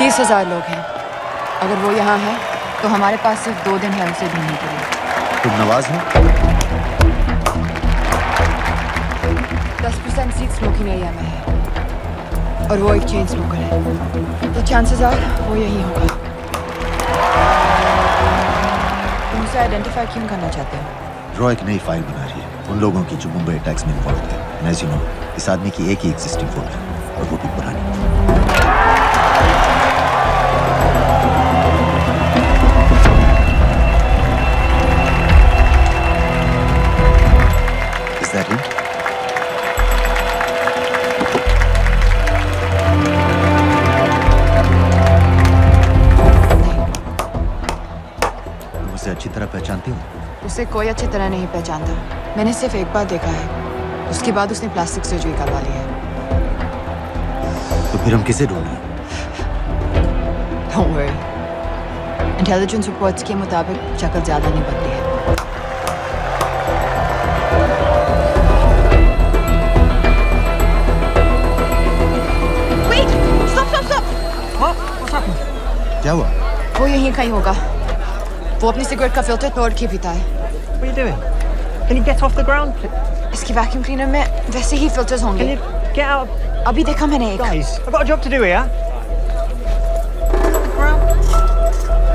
30,000 लोग हैं। अगर वो यहाँ है तो हमारे पास सिर्फ 2 दिन है उसे ढूंढने के लिए। तुम नवाज हो? 10% सीट स्मोकिंग एरिया में है और वो एक चेन स्मोकर है, तो चांसेस आर वो यही होगा। तुम उसे आइडेंटिफाई क्यों करना चाहते हो? रॉ एक नई फाइल बना रही है उन लोगों की जो मुंबई अटैक्स में इन्वॉल्व थे। And as you know, इस आदमी की एक ही एग्जिस्टिंग फोटो है और वो भी पुरानी। Is that him? तुम उसे अच्छी तरह पहचानती हो? उसे कोई अच्छी तरह नहीं पहचानता। मैंने सिर्फ एक बार देखा है, उसके बाद उसने प्लास्टिक सर्जरी करवा ली है। तो फिर हम किसे ढूंढ रहे हैं? Don't worry. इंटेलिजेंस रिपोर्ट्स के मुताबिक शक्ल ज्यादा नहीं बदली है। Wait! Stop! What's happened? क्या हुआ? वो यहीं कहीं होगा। वो अपनी सिगरेट का फिल्टर तोड़ के पीता है। What are you doing? Can you get off the ground? इसकी वैक्यूम क्लीनर में वैसे ही फिल्टर्स Can होंगे। you get out? अभी देखा मैंने एक। Guys, I've got a job to do here. The ground.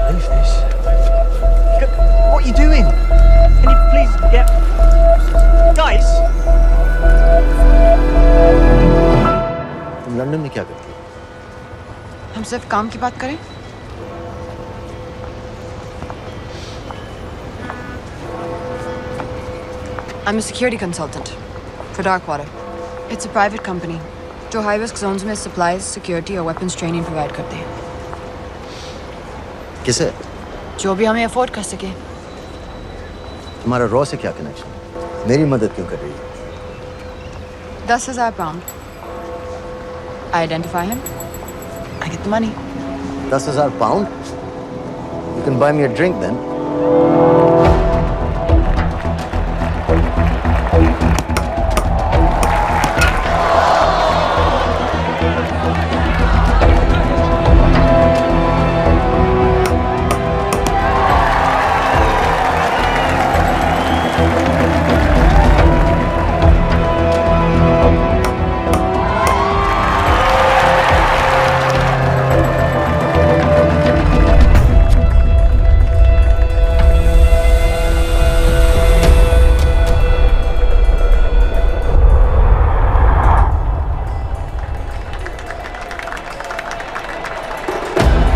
Leave this. What are you doing? Can you please get... Guys! तुम London में क्या करती हो? हम सिर्फ काम की बात करें? I'm a security consultant for Darkwater. It's a private company जो high risk zones में supplies, security और weapons training provide करते हैं। किसे? जो भी हमें afford कर सके। तुम्हारा रॉ से क्या कनेक्शन? मेरी मदद क्यों कर रही है? 10,000 pound. I identify him. I get the money. 10,000 pound? You can buy me a drink then.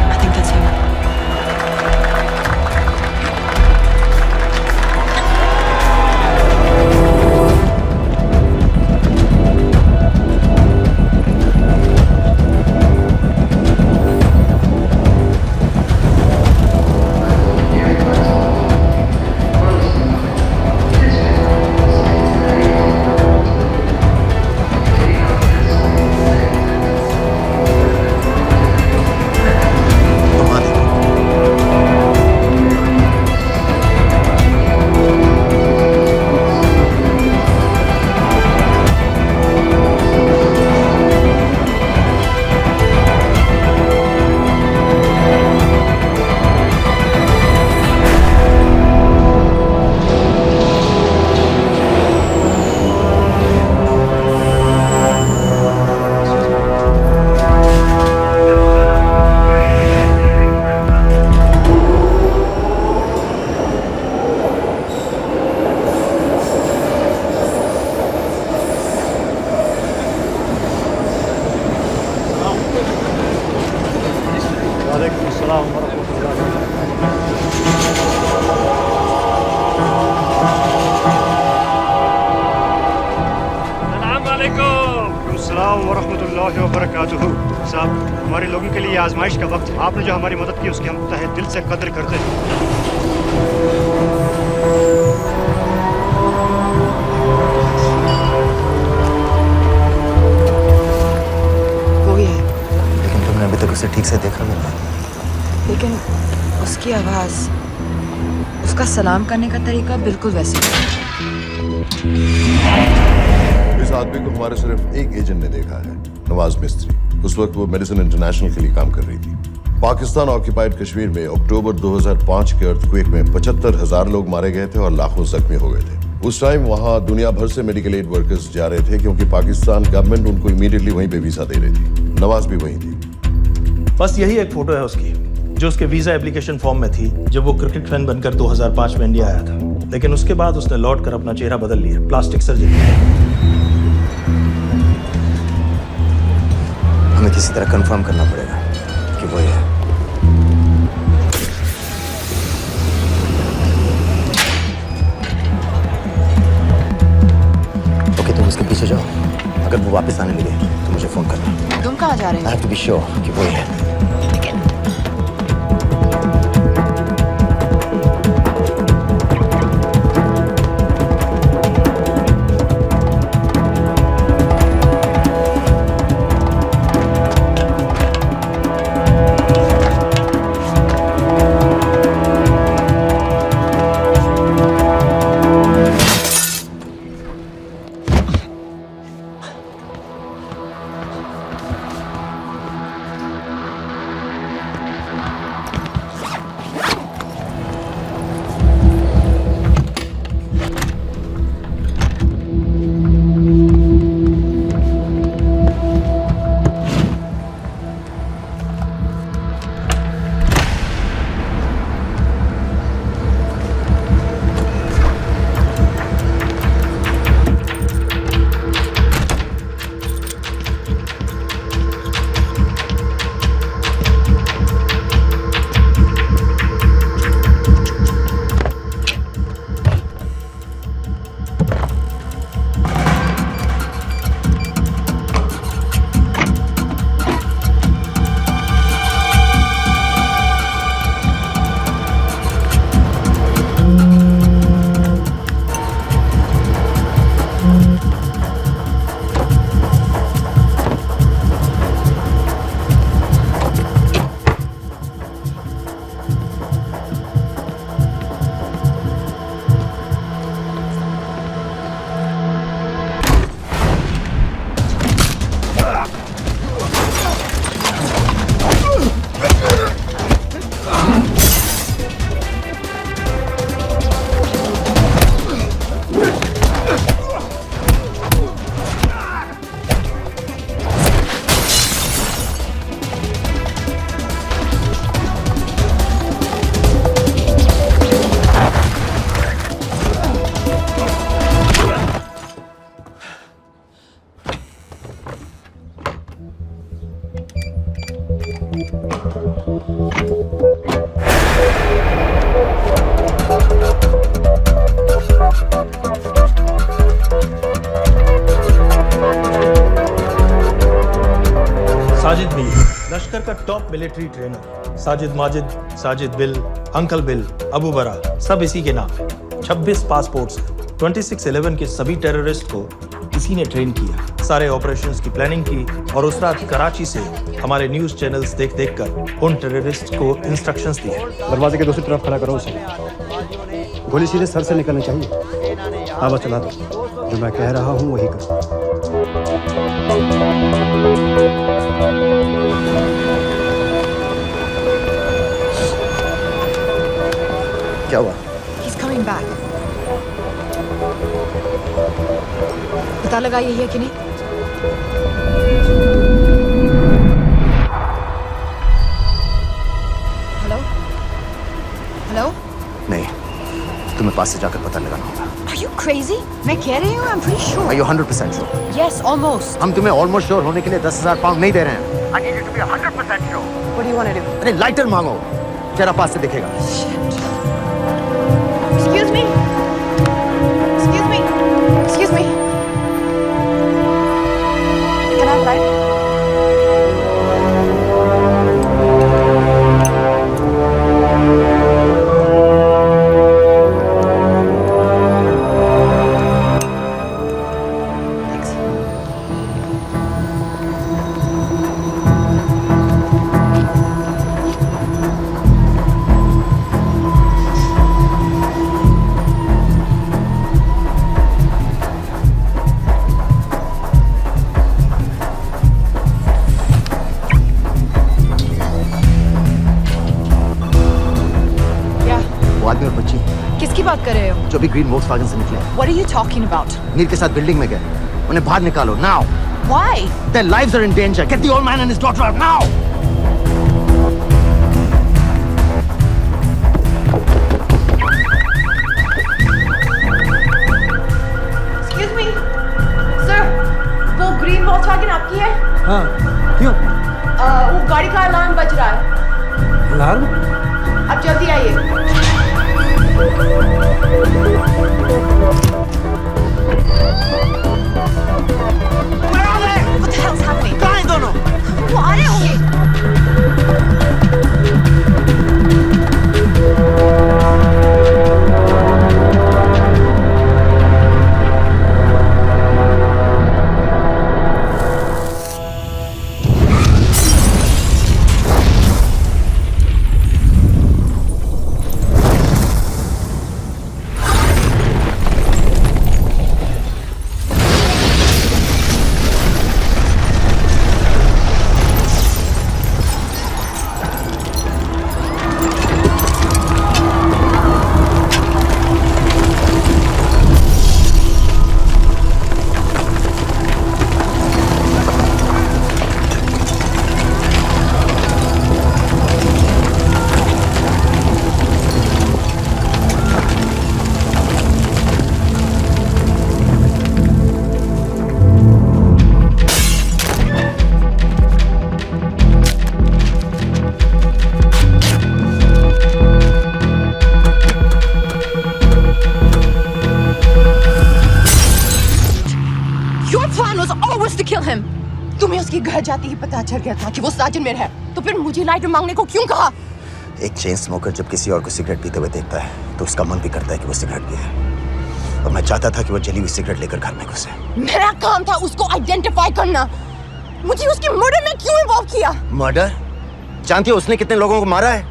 I think that's him. घुमा दे। Walaikum assalam wa rahmatullahi. अस्सलाम वरहमतुल्लाहि वबरकातुहू। साहब, हमारे लोगों के लिए आजमाइश का वक्त है। आपने जो हमारी मदद की उसकी हम तहे दिल से कदर करते हैं। वो ही है, लेकिन तुमने अभी तक उसे ठीक से देखा भी नहीं। लेकिन उसकी आवाज, उसका सलाम करने का तरीका बिल्कुल वैसे ही है। इस आदमी को हमारे सिर्फ एक एजेंट ने देखा है, नवाज मिस्त्री। उस वक्त वो मेडिसिन इंटरनेशनल के लिए काम कर रही थी। पाकिस्तान ऑक्यूपाइड कश्मीर में अक्टूबर 2005 के अर्थक्वेक में 75,000 लोग मारे गए थे और लाखों जख्मी हो गए थे। उस टाइम वहां दुनिया भर से मेडिकल एड वर्कर्स जा रहे थे क्योंकि पाकिस्तान गवर्नमेंट उनको इमीडिएटली वहीं पे वीजा दे रही थी। नवाज भी वहीं थी। बस यही एक फोटो है उसकी, जो उसके वीजा एप्लीकेशन फॉर्म में थी जब वो क्रिकेट फैन बनकर 2005 में इंडिया आया था। लेकिन उसके बाद उसने लौट कर अपना चेहरा बदल लिया, प्लास्टिक सर्जरी। हमें किसी तरह कंफर्म करना पड़ेगा कि वो है। ओके, तुम उसके पीछे जाओ। अगर वो वापस आने लगे तो मुझे फोन करना। तुम कहाँ जा रहे आई हो? हैव टू बी श्योर कि वो है। साजिद मीर, लश्कर का top military trainer. Sajid Majid, Sajid bill, uncle bill, Abu बरा, सब इसी के नाम है। 26 पासपोर्ट्स हैं। 26/11 के सभी टेररिस्ट को इसी ने ट्रेन किया। सारे ऑपरेशंस की प्लानिंग की और उस रात कराची से हमारे न्यूज चैनल्स देख देख कर उन टेररिस्ट को इंस्ट्रक्शंस दिए। दरवाजे के दूसरी तरफ खड़ा करो उसे। गोली सीधे सर से निकलनी चाहिए। आवाज चला दो। जो मैं कह रहा हूँ वही करो। क्या हुआ? He's coming back. पता लगा यही है कि नहीं? हेलो? हेलो? नहीं, तुम्हें पास से जाकर पता लगाना होगा। Are you crazy? मैं कह रही हूँ, I'm pretty sure. Are you 100% sure? Yes, almost. हम तुम्हें ऑलमोस्ट श्योर होने के लिए 10,000 पाउंड नहीं दे रहे हैं। I need you to be 100% sure. What do you want to do? अरे लाइटर मांगो, जरा पास से दिखेगा। Shit. Excuse me. Excuse me. Excuse me. Can I have light? Thanks. जो भी ग्रीन वोक्सवैगन से निकले What are you talking about? नीर के साथ बिल्डिंग में गए, उन्हें बाहर निकालो now. Why? Their lives are in danger. Get the old man and his daughter out now. Excuse me, sir. वो ग्रीन वॉल्क्सवैगन आपकी है? हाँ क्यों? वो गाड़ी का अलार्म बज रहा है। अलार्म? आप जल्दी आइए। What the hell's happening? कहाँ हैं दोनों? वो आ रहे होंगे। Your plan was always to kill him. तुम्हें उसके घर जाते ही पता चल गया था कि वो साजन में है, तो फिर मुझे लाइटर मांगने को क्यों कहा? एक चेन स्मोकर जब किसी और को सिगरेट पीते हुए देखता है तो उसका मन भी करता है कि वो सिगरेट पिए, और मैं चाहता था कि वो जली हुई सिगरेट लेकर घर में घुसे। मेरा काम था उसको आइडेंटिफाई करना। मुझे उसके मर्डर में क्यों इन्वॉल्व किया? मर्डर? जानती हो उसने कितने लोगों को मारा है?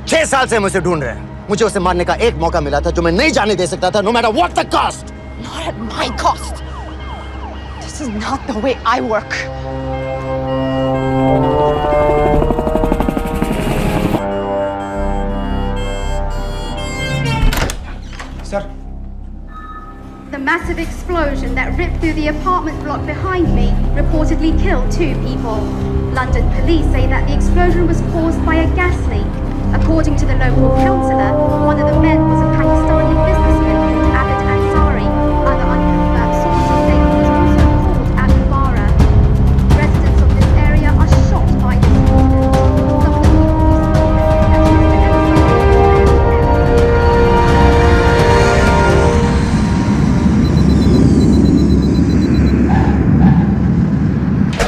6 साल से हम उसे ढूंढ रहे हैं। मुझे उसे मारने का एक मौका मिला था जो मैं नहीं जाने दे सकता था, no matter what the cost. Not at my cost. This is not the way I work. Sir. The massive explosion that ripped through the apartment block behind me reportedly killed 2 people. London police say that the explosion was caused by a gas leak. According to the local councillor, one of the men was a Pakistani businessman called Abid Ansari. Other unconfirmed sources say he was also called at the Bara. Residents of this area are shocked by this incident. Some of the people who saw it said that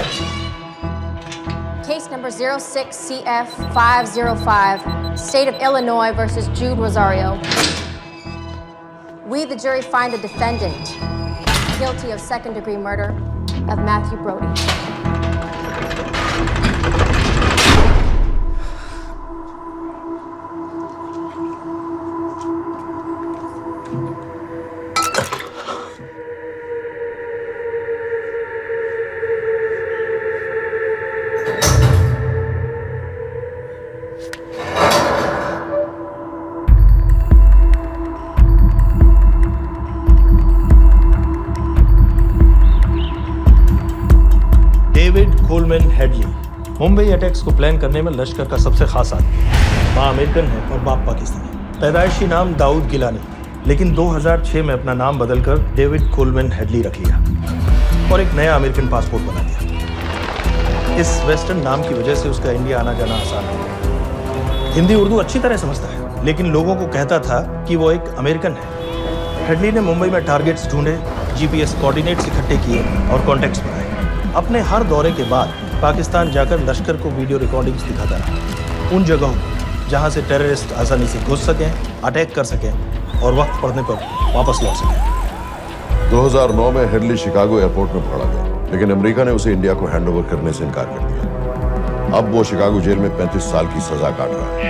Mr. Case number 06CF505, State of Illinois versus Jude Rosario. We, the jury, find the defendant guilty of second-degree murder of Matthew Brody. David Coleman Headley Mumbai attacks को plan करने में लश्कर का सबसे खास आदमी। माँ American है और बाप पाकिस्तानी। पैदाइशी नाम दाऊद गिलानी, लेकिन 2006 में अपना नाम बदलकर डेविड कोलमैन हेडली रख लिया और एक नया अमेरिकन पासपोर्ट बना लिया। इस वेस्टर्न नाम की वजह से उसका इंडिया आना जाना आसान है। हिंदी उर्दू अच्छी तरह समझता है, लेकिन लोगों को कहता था कि वो एक अमेरिकन है। हेडली ने मुंबई में टारगेट्स ढूंढे, जीपीएस कोऑर्डिनेट्स इकट्ठे किए और कॉन्टैक्ट्स बनाए। अपने हर दौरे के बाद पाकिस्तान जाकर लश्कर को वीडियो रिकॉर्डिंग्स दिखाता रहा, उन जगहों को जहां से टेररिस्ट आसानी से घुस सकें, अटैक कर सकें और वक्त पड़ने पर वापस लौट सकें। 2009 में हेडली शिकागो एयरपोर्ट में पकड़ा गया, लेकिन अमेरिका ने उसे इंडिया को हैंडओवर करने से इनकार कर दिया। अब वो शिकागो जेल में 35 साल की सजा काट रहा है।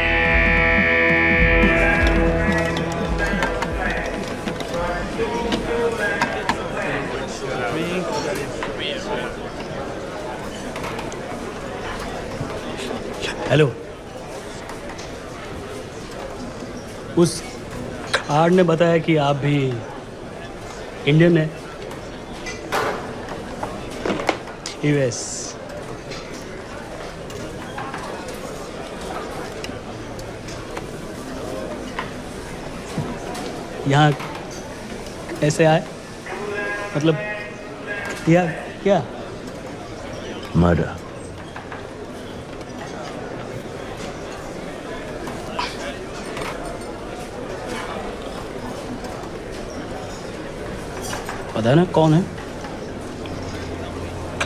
हेलो, उस आर ने बताया कि आप भी इंडियन है। यूएस। यहाँ कैसे आए? मतलब क्या क्या? मर्डर। पता है ना कौन है?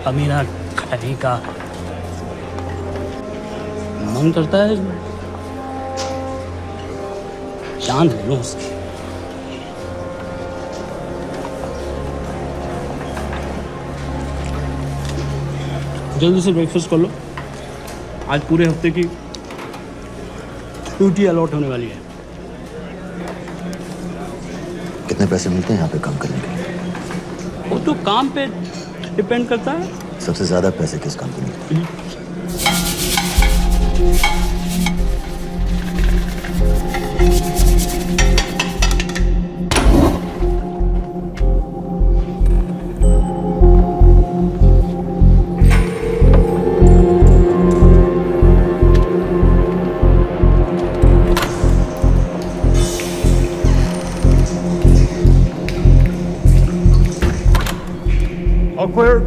अमीना कहीं का। मन करता है जान ले लो उसकी। जल्दी से ब्रेकफास्ट कर लो, आज पूरे हफ्ते की ड्यूटी अलॉट होने वाली है। कितने पैसे मिलते हैं यहाँ पे काम करने के लिए? वो तो काम पे डिपेंड करता है। सबसे ज्यादा पैसे किस काम पे मिलते हैं? All clear.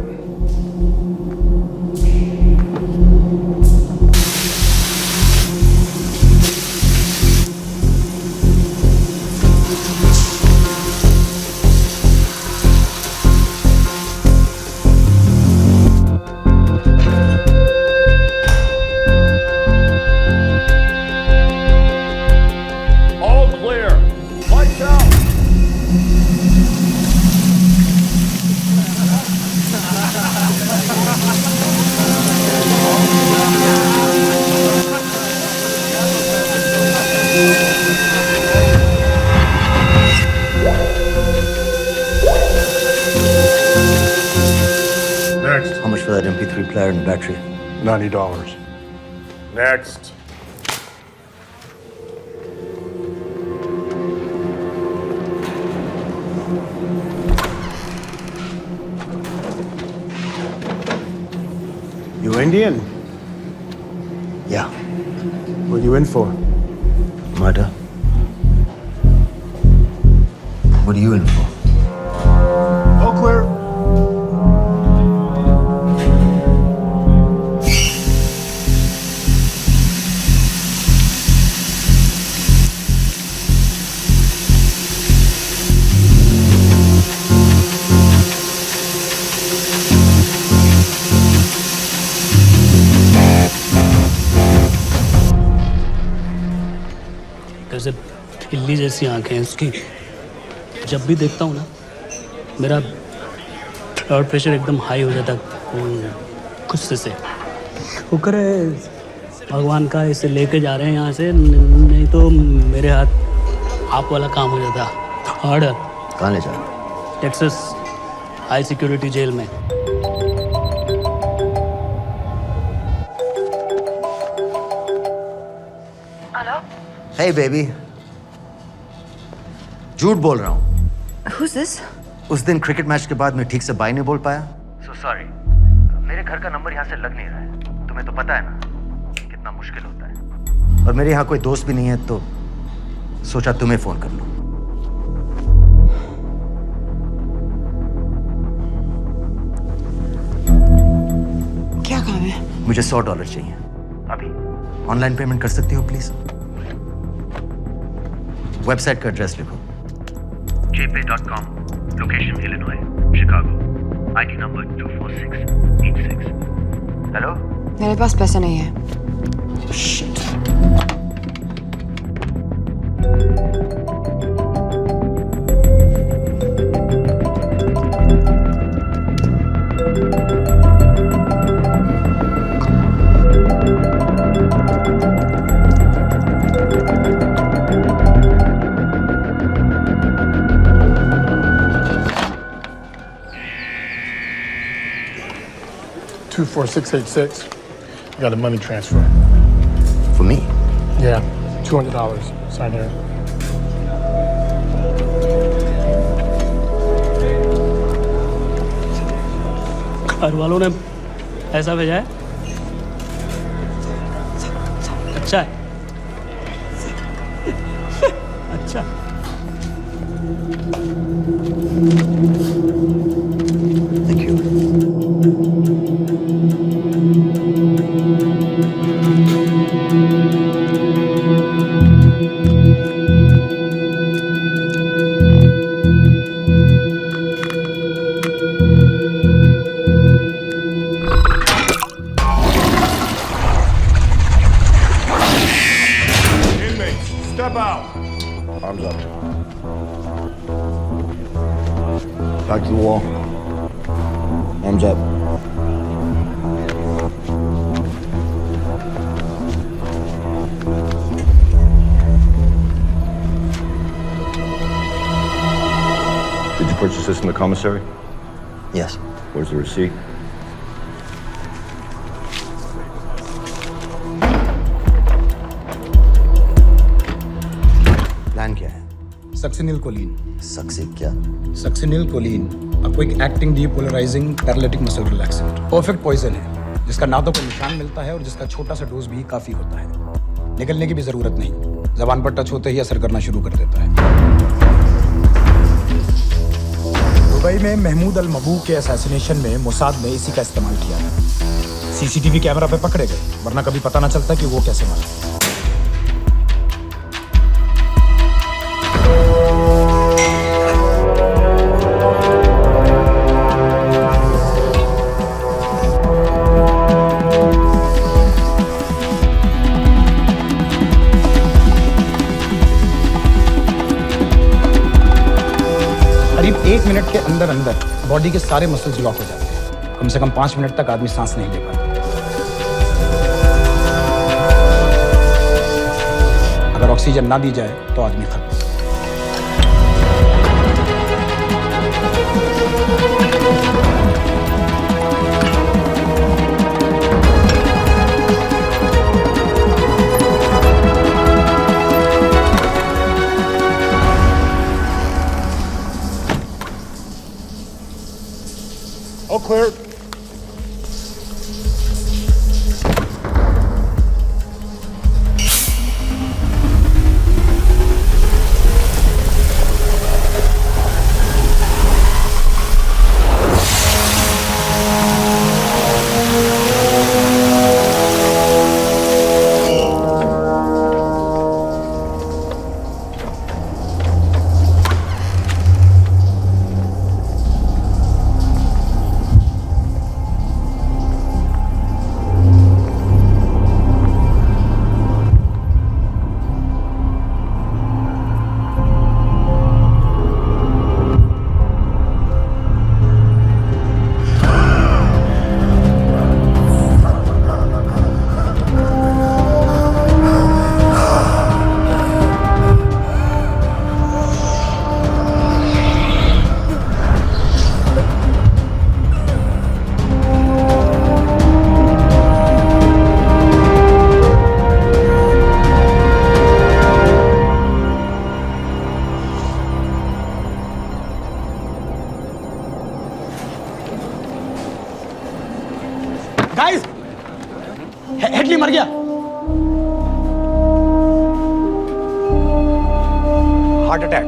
All clear. Lights out. Next. How much for that MP3 player and battery? $90. Next. You Indian? Yeah. What are you in for? Murder. What are you in for? All clear. कैसे बिल्ली जैसी आंखें हैं उसकी। जब भी देखता हूँ ना मेरा ब्लड प्रेशर एकदम हाई हो जाता गुस्से से। शुक्र है भगवान का इसे लेके जा रहे हैं यहाँ से, नहीं तो मेरे हाथ आप वाला काम हो जाता। ऑर्डर। कहाँ ले जा रहे हो? टेक्सास हाई सिक्योरिटी जेल में। Hey baby. झूठ बोल रहा हूँ। Who's this? उस दिन क्रिकेट मैच के बाद मैं ठीक से बाय नहीं बोल पाया। So sorry. मेरे घर का नंबर यहाँ से लग नहीं रहा है। तुम्हें तो पता है ना कितना मुश्किल होता है। और मेरे यहाँ कोई दोस्त भी नहीं है तो सोचा तुम्हें फोन कर लूं। क्या काम है? मुझे $100 चाहिए अभी। ऑनलाइन पेमेंट कर सकती हो प्लीज? वेबसाइट का एड्रेस लिखो। jpay.com, location Illinois, Chicago, ID number 24686। Hello? मेरे पास पैसे नहीं है। Shit. $24686. You got a money transfer. For me? Yeah, $200. Sign here. घर वालों ने ऐसा भेजा है? अच्छा है। अच्छा। Thank you. Inmates, step out. Arms up. Back to the wall. Arms up. Did you purchase this in the commissary? Yes. Where's the receipt? Plan क्या है? Succinyl choline. सक्सेस क्या? Succinyl choline, a quick acting depolarizing paralytic muscle relaxant. Perfect poison है, जिसका ना तो कोई निशान मिलता है और जिसका छोटा सा डोज भी काफी होता है। निकलने की भी जरूरत नहीं, जबान पर टच होते ही असर करना शुरू कर देता है। दुबई में महमूद अल मबू के असैसिनेशन में मोसाद ने इसी का इस्तेमाल किया है। सीसीटीवी कैमरा पे पकड़े गए, वरना कभी पता ना चलता कि वो कैसे मरा। करीब 1 मिनट के अंदर अंदर बॉडी के सारे मसल्स लॉक हो जाते हैं। कम से कम 5 मिनट तक आदमी सांस नहीं ले पाता। अगर ऑक्सीजन ना दी जाए तो आदमी खत्म। All clear. गाइस, हेडली मर गया। Heart attack.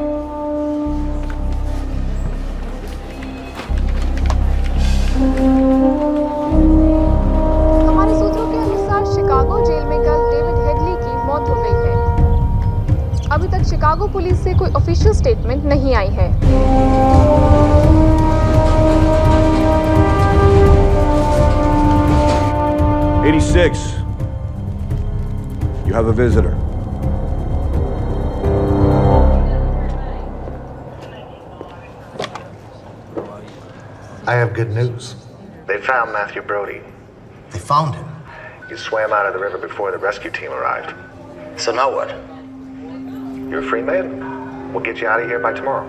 हमारे सूत्रों के अनुसार शिकागो जेल में कल डेविड हेडली की मौत हो गई है। अभी तक शिकागो पुलिस से कोई ऑफिशियल स्टेटमेंट नहीं आई है। 86. You have a visitor. I have good news. They found Matthew Brody. They found him. He swam out of the river before the rescue team arrived. So now what? You're a free man. We'll get you out of here by tomorrow.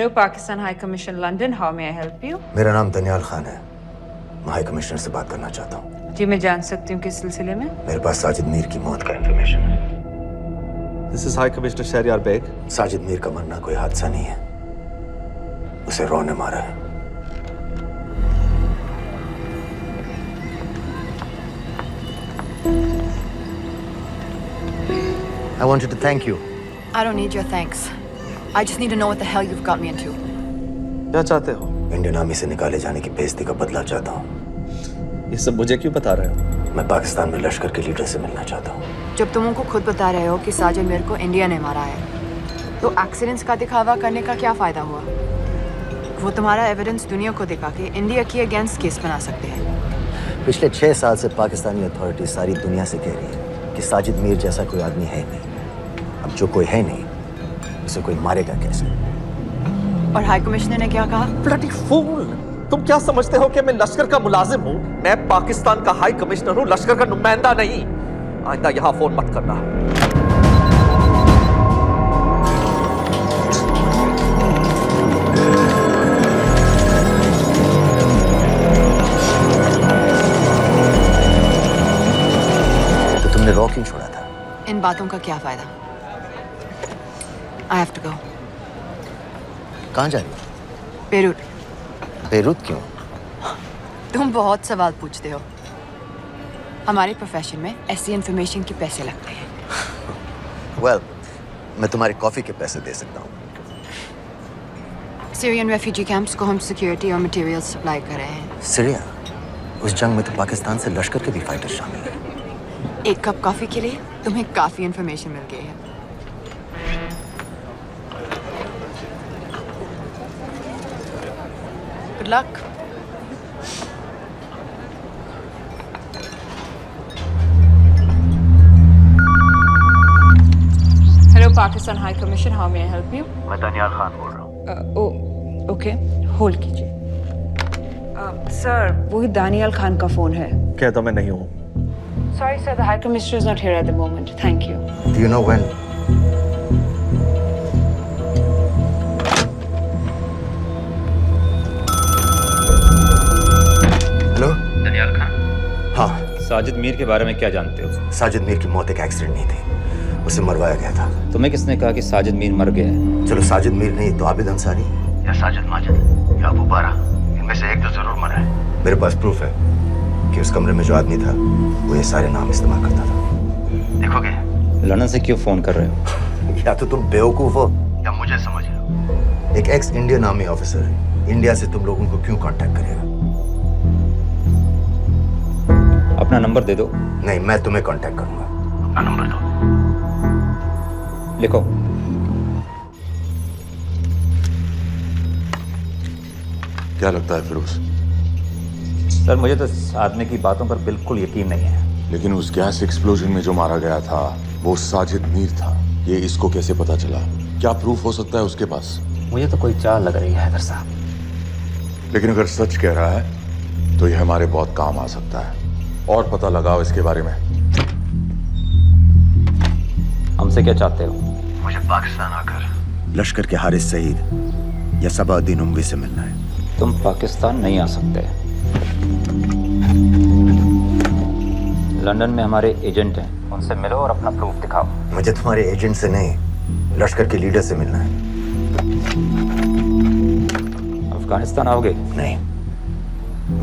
Hello, Pakistan High Commission London. How may I help you? मेरा नाम दनियाल खान है। मैं high commissioner से बात करना चाहता हूँ। जी मैं जान सकती हूँ किस सिलसिले में? मेरे पास साजिद मीर की मौत का इंफॉर्मेशन है। This is High Commissioner Shahryar Beg. Sajid Mir का मरना कोई हादसा नहीं है, उसे रॉ ने मारा है। I wanted to thank you. I don't need your thanks. I just need to know what the hell you've got me into. क्या चाहते हो? इंडियन आर्मी से निकाले जाने की बेइज्जती का बदला चाहता हूँ। ये सब मुझे क्यों बता रहे हो? मैं पाकिस्तान में लश्कर के लीडर से मिलना चाहता हूँ। जब तुम उनको खुद बता रहे हो कि साजिद मीर को इंडिया ने मारा है, तो एक्सीडेंट्स का दिखावा करने का क्या फायदा हुआ? वो तुम्हारा एविडेंस दुनिया को दिखा के इंडिया के अगेंस्ट केस बना सकते हैं। पिछले 6 साल से पाकिस्तानी अथॉरिटी सारी दुनिया से कह रही है कि साजिद मीर जैसा कोई आदमी है नहीं। अब जो कोई है नहीं, उसे कोई मारेगा कैसे? और हाई कमिश्नर ने क्या कहा? Bloody fool! तुम क्या समझते हो कि मैं लश्कर का मुलाजिम हूँ? मैं पाकिस्तान का हाई कमिश्नर हूँ, लश्कर का नुमाइंदा नहीं। आइंदा यहाँ फोन मत करना। तो तुमने रॉ क्यों छोड़ा था? इन बातों का क्या फायदा? I have to go. कहाँ जा रही हो? बेरूट। बेरूत क्यों? तुम बहुत सवाल पूछते हो। हमारे प्रोफेशन में ऐसी इन्फॉर्मेशन के पैसे लगते हैं। Well, मैं तुम्हारे कॉफी के पैसे दे सकता हूँ। सीरियन रेफ्यूजी कैंप्स को हम सिक्योरिटी और मटेरियल्स सप्लाई कर रहे हैं। सीरिया? उस जंग में तो पाकिस्तान से लश्कर के भी फाइटर शामिल हैं। एक कप कॉफी के लिए तुम्हें काफी इन्फॉर्मेशन मिल गई है। Good luck. Hello, Pakistan High Commission. How may I help you? मैं दनियाल खान बोल रहा हूँ। ओके, होल्ड कीजिए। सर, वही दानियाल खान का फोन है। कहता मैं नहीं हूँ। Sorry, sir. The High Commissioner is not here at the moment. Thank you. Do you know when? Hello? Daniyal Khan? हाँ। साजिद मीर के बारे में क्या जानते हो? साजिद मीर की मौत एक एक्सीडेंट नहीं थी, उसे मरवाया गया था। तुम्हें किसने कहा कि साजिद मीर मर गया है? चलो साजिद मीर नहीं तो आबिद अंसारी या साजिद माजिद या अबू बारा, इनमें से एक तो जरूर मरा है। मेरे पास प्रूफ है कि उस कमरे में जो आदमी था वो ये सारे नाम इस्तेमाल करता था। देखोगे? लंदन से क्यों फोन कर रहे हो? या तो तुम बेवकूफ हो या मुझे समझ लो। एक x Indian army officer India से तुम लोगों को क्यों कांटेक्ट करेगा? अपना नंबर दे दो। नहीं, मैं तुम्हें कांटेक्ट करूंगा। अपना नंबर दो। लिखो। क्या लगता है फिरोज? सर मुझे तो इस आदमी की बातों पर बिल्कुल यकीन नहीं है। लेकिन उस गैस एक्सप्लोजन में जो मारा गया था वो साजिद मीर था। ये इसको कैसे पता चला? क्या प्रूफ हो सकता है उसके पास? मुझे तो कोई चाल लग रही है हैदर साहब। लेकिन अगर सच कह रहा है तो ये हमारे बहुत काम आ सकता है। और पता लगाओ इसके बारे में। हमसे क्या चाहते हो? मुझे पाकिस्तान आकर लश्कर के हारिस सईद या सबाउद्दीन उमवी से मिलना है। तुम पाकिस्तान नहीं आ सकते। लंदन में हमारे एजेंट हैं, उनसे मिलो और अपना प्रूफ दिखाओ। मुझे तुम्हारे एजेंट से नहीं, लश्कर के लीडर से मिलना है। अफगानिस्तान आओगे? नहीं,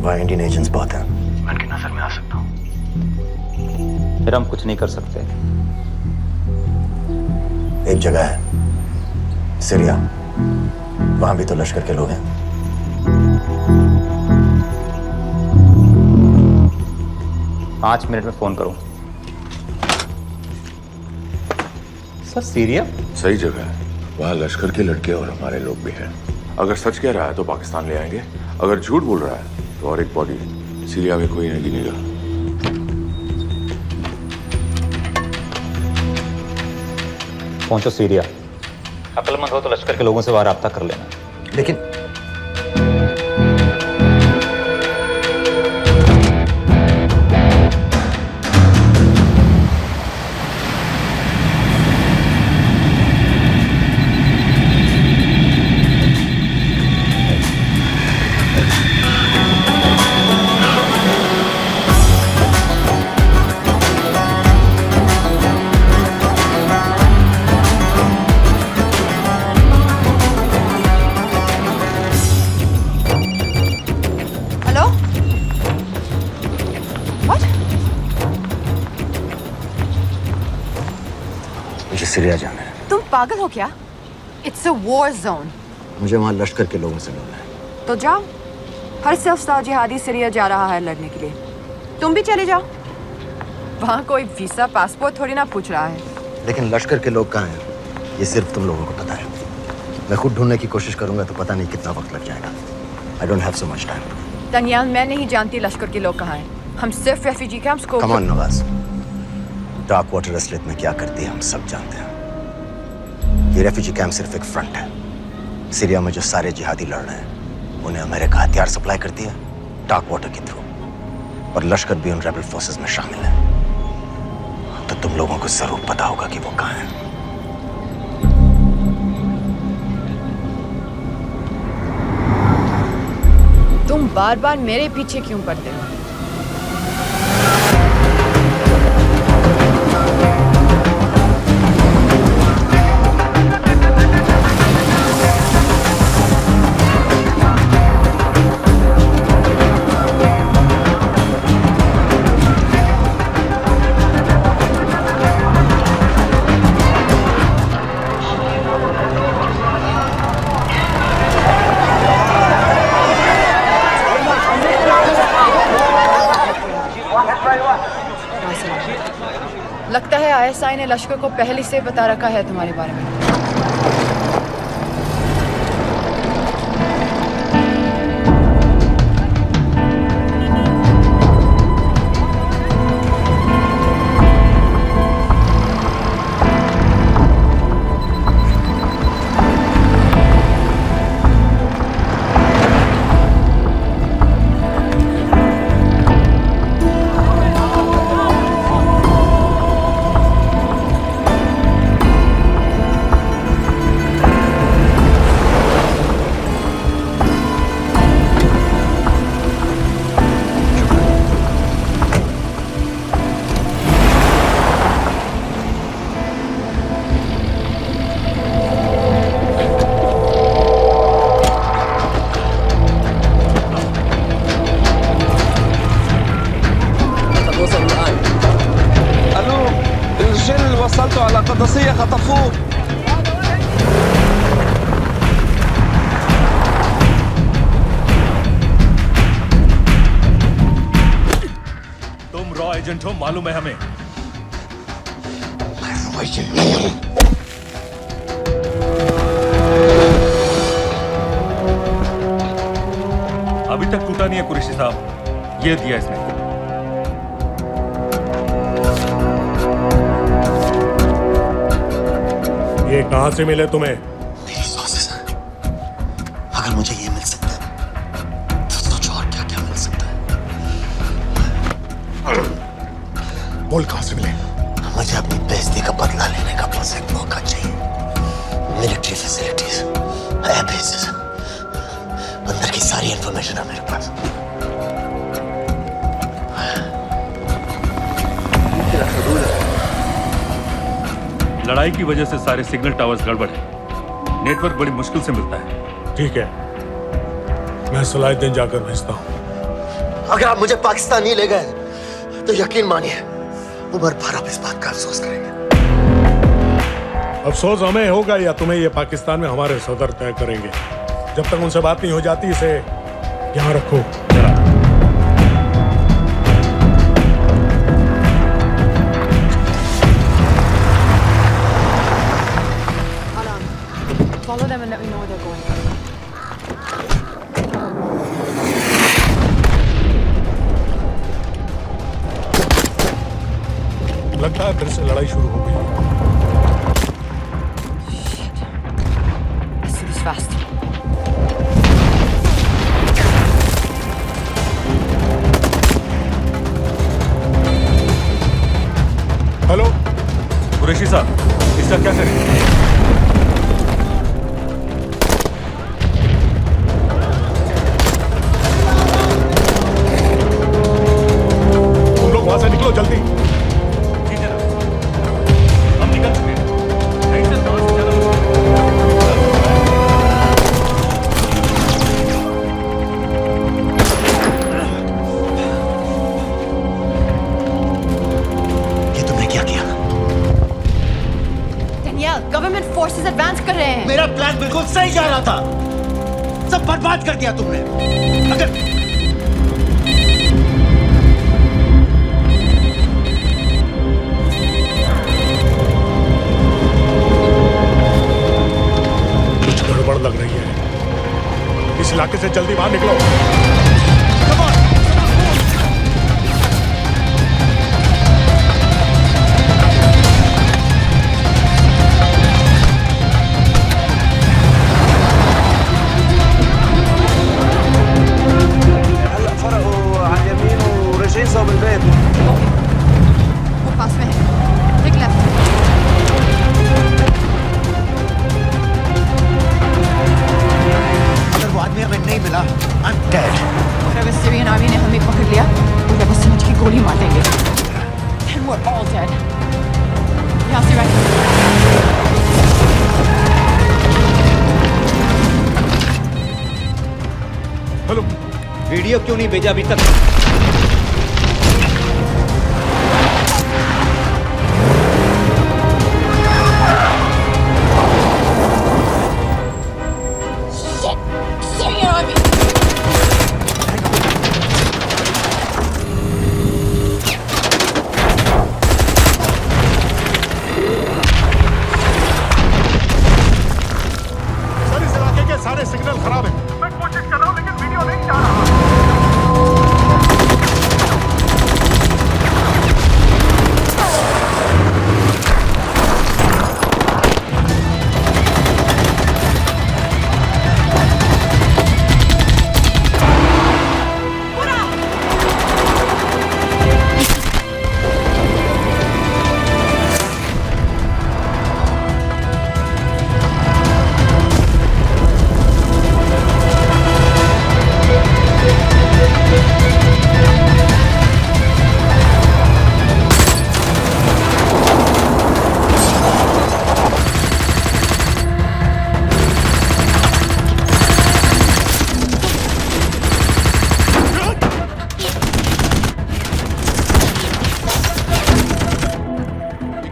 वहाँ इंडियन एजेंट्स बहुत हैं, मैं उनकी नजर में आ सकता हूँ। फिर हम कुछ नहीं कर सकते। एक जगह है सीरिया, वहां भी तो लश्कर के लोग हैं। पाँच मिनट में फोन करो। Sir Syria? सही जगह है, वहाँ लश्कर के लड़के और हमारे लोग भी हैं। अगर सच कह रहा है तो पाकिस्तान ले आएंगे, अगर झूठ बोल रहा है तो और एक बॉडी सीरिया में कोई नहीं गिनेगा। पहुंचो सीरिया। अक्लमंद हो तो लश्कर के लोगों से वहां राब्ता कर लेना। लेकिन मुझे सीरिया जाना है। तुम पागल हो क्या? It's a war zone. मुझे वहाँ लश्कर के लोगों से मिलना है। तो जाओ, हर सफ़्ताह जिहादी सीरिया जा रहा है लड़ने के लिए। तुम भी चले जाओ। वहाँ कोई वीसा पासपोर्ट थोड़ी ना पूछ रहा है। लेकिन लश्कर के लोग कहाँ हैं? ये सिर्फ तुम लोगों को पता है। मैं खुद ढूंढने की कोशिश करूंगा तो पता नहीं कितना वक्त लग जाएगा। I don't have so much time. Daniyal, मैं नहीं जानती लश्कर के लोग कहाँ हैं। हम सिर्फ रेफ्यूजी कैंप्स को। Come on, Nawaz. Dark water असलियत में क्या करती है हम सब जानते हैं। ये रेफ्यूजी कैंप सिर्फ एक फ्रंट है। सीरिया में जो सारे जिहादी लड़ रहे हैं उन्हें अमेरिका हथियार सप्लाई करती है डार्क वाटर के थ्रू, और लश्कर भी उन रेबल फोर्सेस में शामिल है। तो तुम लोगों को जरूर पता होगा कि वो कहाँ है। तुम बार बार मेरे पीछे क्यों पड़ते हो? लगता है आईएसआई ने लश्कर को पहले से बता रखा है तुम्हारे बारे में। एजेंट हो, मालूम है हमें। अभी तक टूटा नहीं है कुरैशी साहब, ये दिया इसने। ये कहां से मिले तुम्हें? मेरी सोर्सेस। अगर मुझे ये मिल सकता है तो सोचो और क्या क्या मिल सकता है। बोल कहां से मिले? मुझे अपनी बेइज्जती का बदला लेने का बस एक मौका चाहिए। मिलिट्री फैसिलिटीज, एयर बेसेस, अंदर की सारी इंफॉर्मेशन है मेरे पास। लड़ाई की वजह से सारे सिग्नल टावर्स गड़बड़ है, नेटवर्क बड़ी मुश्किल से मिलता है। ठीक है, मैं सलाहुद्दीन जाकर भेजता हूँ। अगर आप मुझे पाकिस्तान नहीं ले गए तो यकीन मानिए उमर भर आप इस बात का अफसोस करेंगे। अफसोस हमें होगा या तुम्हें ये पाकिस्तान में हमारे सदर तय करेंगे। जब तक उनसे बात नहीं हो जाती इसे यहाँ रखो। Follow them and let me know where they're going. लगता है फिर से लड़ाई शुरू हो गई। Shit. Let's do this fast. Hello Qureshi साहब, इसका क्या करें? तुम लोग वहां से निकलो जल्दी। ठीक है ना, हम निकल चुके हैं। नहीं से कहां से जाना ये तुमने क्या किया? गवर्नमेंट फोर्सेस एडवांस कर रहे हैं। मेरा प्लान बिल्कुल सही जा रहा था, सब बर्बाद कर दिया तुमने। अगर गड़बड़ लग रही है, इस इलाके से जल्दी बाहर निकलो। वो पास में है, टेक लेफ्ट। अगर वो आदमी हमें नहीं मिला, I'm dead. और अगर सीरियन आर्मी ने हमें पकड़ लिया तो जब समझ की गोली मार देंगे। Then we're all dead. यहाँ से right। हेलो, वीडियो क्यों नहीं भेजा अभी तक? Syrian army! सर इस इलाके के सारे सिग्नल खराब हैं। मैं कोशिश कर रहा हूँ लेकिन वीडियो नहीं जा रहा।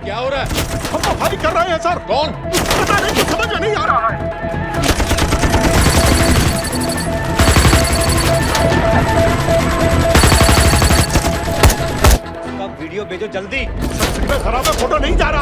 क्या हो रहा है? हम तो फायरिंग कर रहे हैं सर। कौन? पता नहीं, कुछ समझ में नहीं आ रहा है। वीडियो भेजो जल्दी। सर सिग्नल खराब है, फोटो नहीं जा रहा।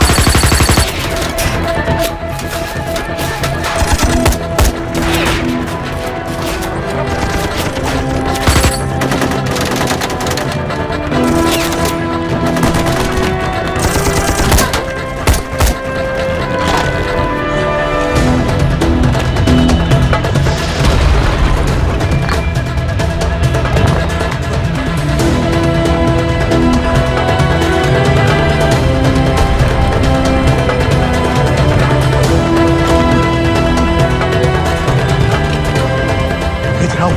भेज रहा हूँ।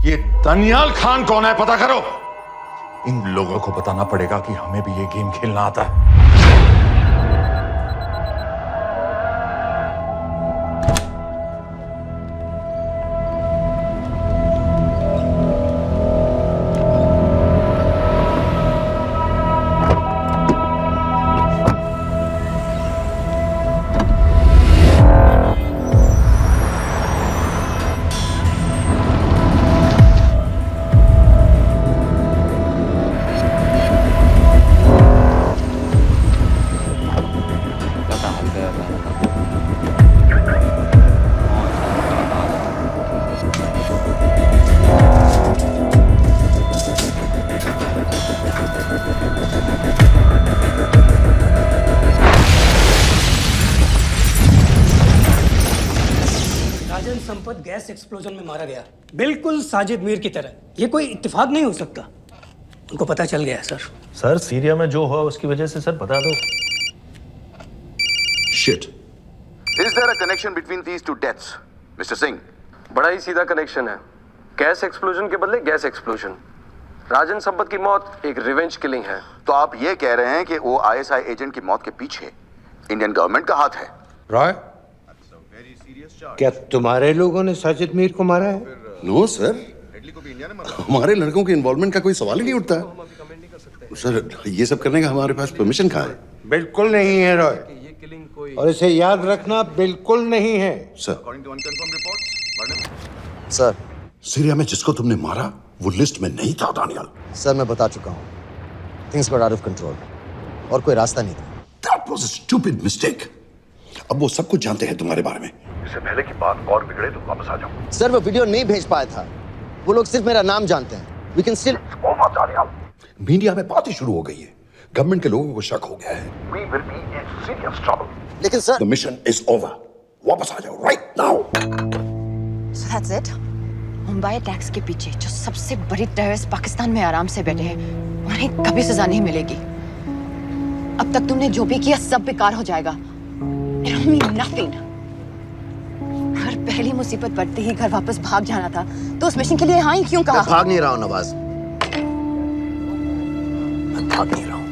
ये दानियाल खान कौन है, पता करो। इन लोगों को बताना पड़ेगा कि हमें भी ये गेम खेलना आता है। संपत गैस एक्सप्लोजन में मारा गया, बिल्कुल साजिद मीर की तरह। ये कोई इत्तेफाक नहीं हो सकता। उनको पता चल गया है सर। सर सीरिया में जो हुआ उसकी वजह से सर बता दो। Shit. Is there a connection between these two deaths, Mr. Singh? बड़ा ही सीधा कनेक्शन है। गैस एक्सप्लोजन के बदले गैस एक्सप्लोजन। राजन संपत की मौत एक रिवेंज किलिंग है। तो आप ये कह रहे हैं कि वो आईएसआई एजेंट की मौत के पीछे इंडियन गवर्नमेंट का हाथ है? रॉय, क्या तुम्हारे लोगों ने साजिद मीर को मारा है? नो सर, हमारे लड़कों के इन्वॉल्वमेंट का कोई सवाल ही नहीं उठता। सर, ये सब करने का हमारे पास परमिशन कहाँ है? बिल्कुल नहीं है रॉय, और इसे याद रखना, बिल्कुल नहीं है। सर, सर, सीरिया में जिसको तुमने मारा वो लिस्ट में नहीं था दानियाल। सर मैं बता चुका हूँ, things got out of control और कोई रास्ता नहीं था। That was a stupid mistake. अब वो सब कुछ जानते हैं तुम्हारे बारे में। इससे पहले की बात और बिगड़े तो वापस आ जाओ। सर वो वीडियो नहीं भेज पाया था, वो लोग सिर्फ मेरा नाम जानते हैं। We can still... मीडिया में बात ही शुरू हो गई है, गवर्नमेंट के लोगों को शक हो गया है। We will be in serious trouble. लेकिन sir, The mission is over. वापस आ जाओ right now. So that's it? Mumbai attacks के पीछे जो सबसे बड़ी टेररिस्ट पाकिस्तान में आराम से बैठे हैं, उन्हें कभी सजा नहीं मिलेगी। अब तक तुमने जो भी किया सब बेकार हो जाएगा। It'll mean nothing. अगर पहली मुसीबत पड़ते ही घर वापस भाग जाना था, तो उस मिशन के लिए हाँ ही क्यों कहा? मैं भाग नहीं रहा हूँ नवाज, मैं भाग नहीं रहा हूँ।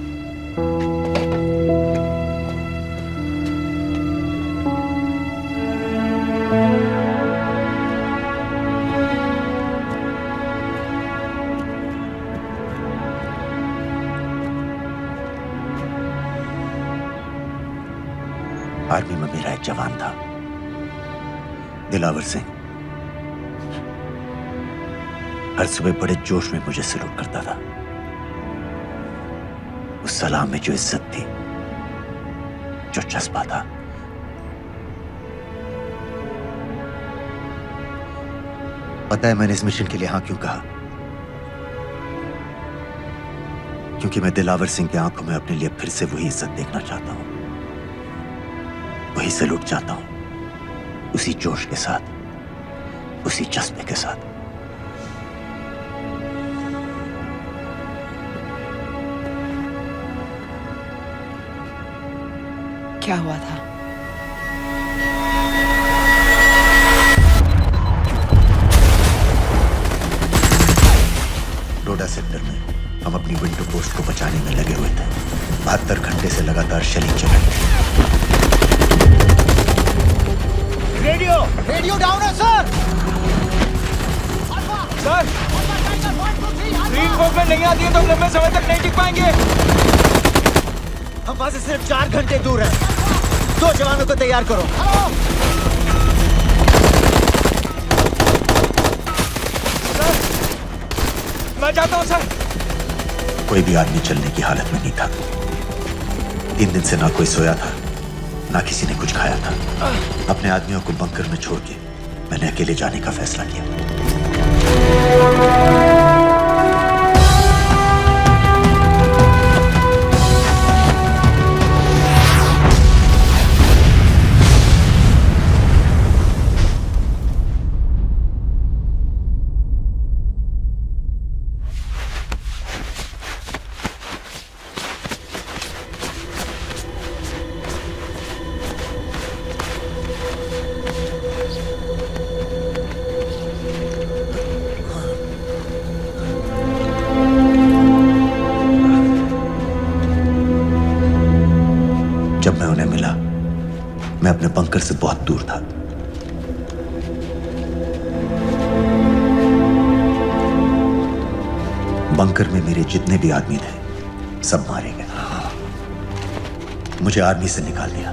आर्मी में मेरा एक जवान था, दिलावर सिंह। हर सुबह बड़े जोश में मुझे सलूट करता था। उस सलाम में जो इज्जत थी, जो जज्बा था, पता है मैंने इस मिशन के लिए हाँ क्यों कहा? क्योंकि मैं दिलावर सिंह की आंखों में अपने लिए फिर से वही इज्जत देखना चाहता हूं, वही सलूट चाहता हूं, उसी जोश के साथ, उसी जज्बे के साथ। क्या हुआ था? डोडा सेक्टर में हम अपनी विंडो पोस्ट को बचाने में लगे हुए थे। 72 घंटे से लगातार शेलिंग चल रही थी। रेडियो डाउन है सर। सर, ग्रीन मूवमेंट नहीं आती है तो हम लंबे समय तक नहीं टिक पाएंगे। हम वहां से सिर्फ 4 घंटे दूर हैं। 2 जवानों को तैयार करो। सर, मैं जाता हूं सर। कोई भी आदमी चलने की हालत में नहीं था। 3 दिन से ना कोई सोया था, ना किसी ने कुछ खाया था। अपने आदमियों को बंकर में छोड़ के मैंने अकेले जाने का फैसला किया। जब मैं उन्हें मिला, मैं अपने बंकर से बहुत दूर था। बंकर में मेरे जितने भी आदमी थे, सब मारे गए। मुझे आर्मी से निकाल दिया,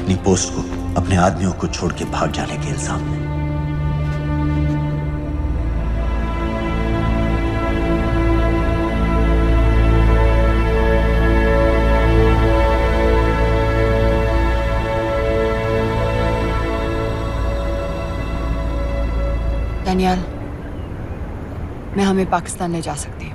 अपनी पोस्ट को, अपने आदमियों को छोड़ के भाग जाने के इल्जाम में। दानियाल, मैं हमें पाकिस्तान ले जा सकती हूँ।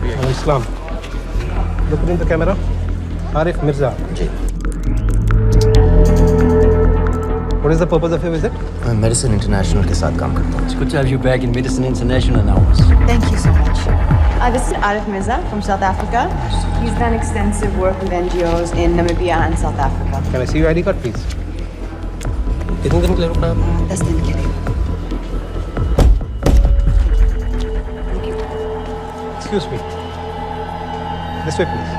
भी Islam look in the camera Arif Mirza ji what is the purpose of your visit मैं मेडिसिन इंटरनेशनल के साथ काम करता हूँ It's good to have you back in Medicine International now. Thank you so much. This is Arif Mirza from South Africa. He's done extensive work with NGOs in Namibia and South Africa. Can I see your ID card please कितने दिन के लिए रुकना है 10 दिन के लिए. Excuse me this way please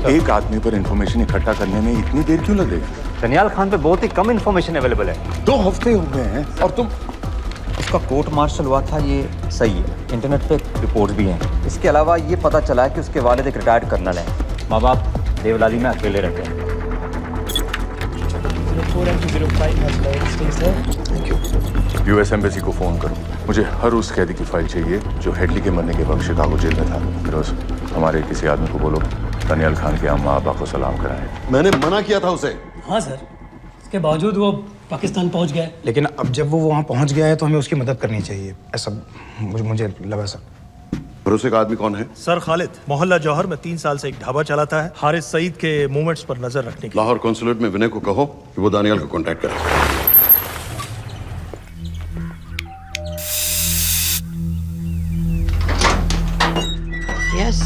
एक आदमी पर इंफॉर्मेशन इकट्ठा करने में इतनी देर क्यों लगेगी? दनियाल खान पे बहुत ही कम इन्फॉर्मेशन अवेलेबल है। 2 हफ्ते हो गए हैं और तुम उसका कोर्ट मार्शल हुआ था, ये सही है। इंटरनेट पे रिपोर्ट भी हैं। इसके अलावा ये पता चला है कि उसके वालिद एक रिटायर्ड कर्नल हैं। माँ बाप देवलाली में अकेले रहते हैं। यूएस एम्बेसी को फोन करो। मुझे हर उस कैदी की फाइल चाहिए जो हेडली के मरने के वक्त शिकागो जेल में था। फिरोज, हमारे किसी आदमी को बोलो दनियाल खान के अम्मा अब्बा को सलाम कराएं। मैंने मना किया था उसे। हाँ सर, इसके बावजूद वो पाकिस्तान पहुंच गया। लेकिन अब जब वो वहाँ पहुँच गया है तो हमें उसकी मदद करनी चाहिए, ऐसा मुझे लगा सर। भरोसे का आदमी कौन है? सर खालिद, मोहल्ला जौहर में 3 साल से एक ढाबा चलाता है। हारिस सईद के मूवमेंट्स पर नजर रखने के। लाहौर कॉन्सुलेट में विनय को कहो कि वो दानियाल को कांटेक्ट करे। Yes.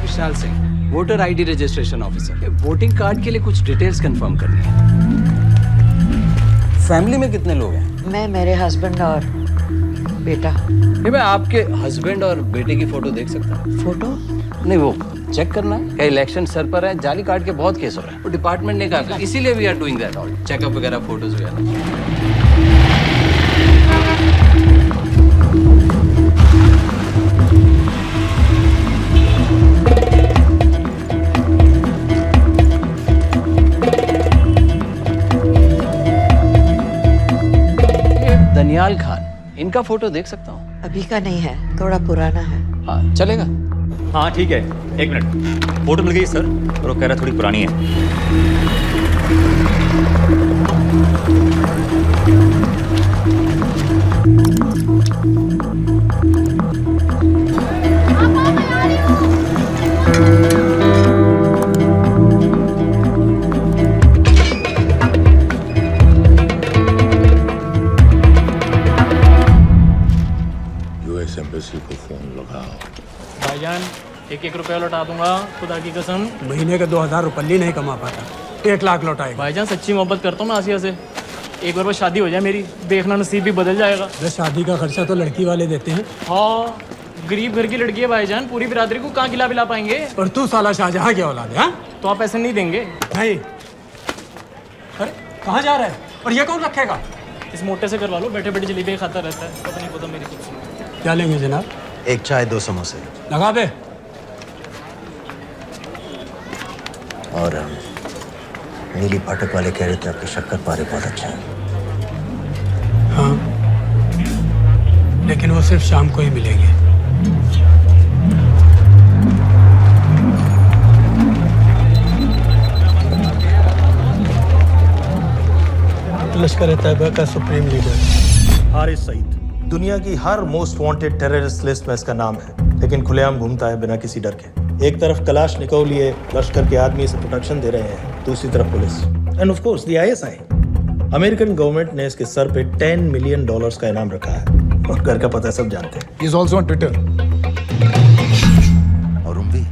Vishal Singh, voter ID registration officer. Voting card के लिए कुछ डिटेल्स कंफर्म करनी है। फैमिली में कितने लोग हैं? मैं, मेरे हस्बैंड और बेटा। ये मैं आपके हस्बैंड और बेटे की फोटो देख सकता हूँ? फोटो नहीं, वो चेक करना है। क्या इलेक्शन सर पर है? जाली कार्ड के बहुत केस हो रहे हैं। वो डिपार्टमेंट ने कहा, इसीलिए we are doing that all, checkup वगैरह, फोटोज वगैरह। दनियाल खान, इनका फोटो देख सकता हूँ? अभी का नहीं है, थोड़ा पुराना है। हाँ, चलेगा। हाँ ठीक है, 1 मिनट। फोटो मिल गई सर, और वो कह रहा थोड़ी पुरानी है। यूएस एम्बेसी को फोन लगाओ। भाईजान, 1-1 रुपया लौटा दूंगा, खुदा की कसम। महीने के 2000 रुपये नहीं कमा पाता, 1 लाख लौटाएगा। भाईजान सच्ची मोहब्बत करता हूँ मैं आसिया से। एक बार बस शादी हो जाए मेरी, देखना नसीब भी बदल जाएगा। शादी का खर्चा तो लड़की वाले देते हैं। हाँ, गरीब घर की लड़की है भाईजान, पूरी बिरादरी को कहाँ खिला पाएंगे। और तू साला शाहजहां की औलाद है? तो आप ऐसे नहीं देंगे? नहीं। अरे कहाँ जा रहा है? और ये कौन रखेगा? इस मोटे से करवा लो, बैठे बैठे जलेबी खाता रहता है। पता नहीं पता मेरी कुछ। क्या लेंगे जनाब? 1 चाय 2 समोसे। लगा दे। और नीली फाटक वाले कह रहे थे आपके शक्कर पारे बहुत अच्छे हैं। हाँ, लेकिन वो सिर्फ शाम को ही मिलेंगे। लश्कर तैयबा का सुप्रीम लीडर हारिस सईद, दुनिया की हर मोस्ट वांटेड टेररिस्ट लिस्ट में इसका नाम है, लेकिन खुलेआम घूमता है बिना किसी डर के। एक तरफ कलाशनिकोव लिए लश्कर के आदमी इसे प्रोटेक्शन दे रहे हैं, दूसरी तरफ police end of course the ISI। American government ने इसके सर पे $10 मिलियन का इनाम रखा है, और घर का पता सब जानते हैं। He is also on Twitter. और उम्वी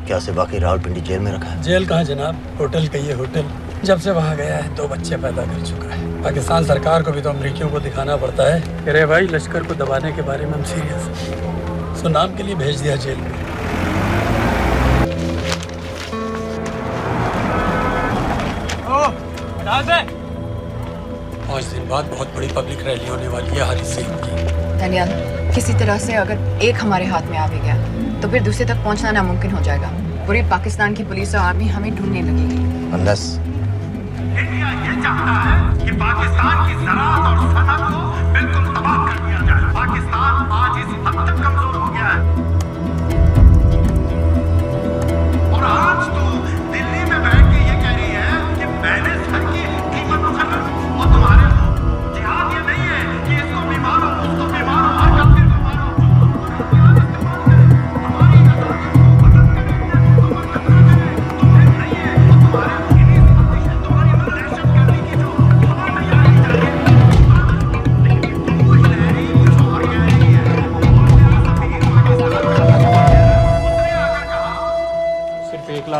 क्या से बाकी रावलपिंडी जेल में रखा है? जेल कहाँ जनाब, होटल कहिए होटल। जब से वहाँ गया है 2 बच्चे पैदा कर चुका है। पाकिस्तान सरकार को भी तो अमरीकियों को दिखाना पड़ता है। अरे भाई, लश्कर को दबाने के बारे में हम सीरियस हैं। सो नाम के लिए भेज दिया जेल में। 5 दिन बाद बहुत बड़ी पब्लिक रैली होने वाली है हारिस सईद की। दनियाल, किसी तरह से अगर एक हमारे हाथ में आ भी गया तो फिर दूसरे तक पहुंचना नामुमकिन हो जाएगा। पूरी पाकिस्तान की पुलिस और आर्मी हमें ढूंढने लगेगी। Unless इंडिया ये चाहता है कि पाकिस्तान की ज़राअत और सनअत को बिल्कुल तबाह कर दिया जाए। पाकिस्तान आज इस हद तक कमजोर हो गया है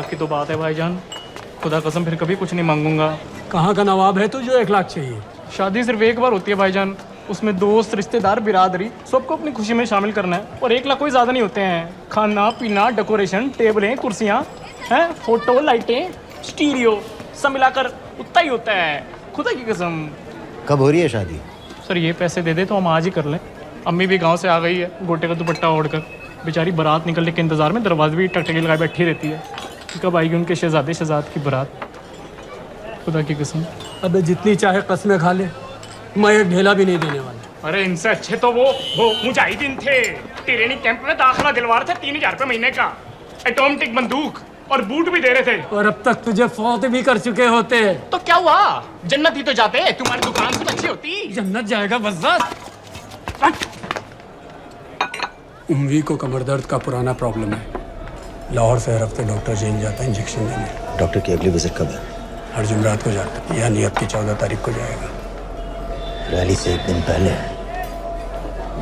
की तो बात है भाईजान, खुदा कसम फिर कभी कुछ नहीं मांगूंगा। कहाँ का नवाब है तो जो 1 लाख चाहिए? शादी सिर्फ एक बार होती है भाईजान, उसमें दोस्त रिश्तेदार बिरादरी सबको अपनी खुशी में शामिल करना है, और 1 लाख कोई ज़्यादा नहीं होते हैं। खाना पीना, डेकोरेशन, टेबलें, कुर्सियाँ हैं, फोटो, लाइटें, स्टीरियो सब मिलाकर उतना ही होता है, खुदा की कसम। कब हो रही है शादी? सर ये पैसे दे दे तो हम आज ही कर लें। अम्मी भी गांव से आ गई है गोटे का दुपट्टा ओढ़कर, बेचारी बारात निकलने के इंतजार में दरवाजे भी टकटकी लगाए बैठी रहती है, कब आएगी उनके शहजाद की बारात, खुदा की कसम। अबे जितनी चाहे कस्में खा ले, मैं एक ढेला भी नहीं देने वाला। अरे इनसे अच्छे तो वो मुजाहिदीन थे, ट्रेनिंग कैंप में दाखिला दिलवा रहे थे 3000 रुपये महीने का, ऑटोमेटिक बंदूक और बूट भी दे रहे थे। और अब तक तुझे फौत भी कर चुके होते। तो क्या हुआ, जन्नत ही तो जाते, तुम्हारी दुकान से अच्छी होती। जन्नत जाएगा बस। उम्वी को कमर दर्द का पुराना प्रॉब्लम है, लाहौर से हर हफ्ते डॉक्टर जेल जाता है इंजेक्शन देने। डॉक्टर की अगली विजिट कब है? हर जुमरात को जाता है, यानी अब की 14 तारीख को जाएगा। रैली से 1 दिन पहले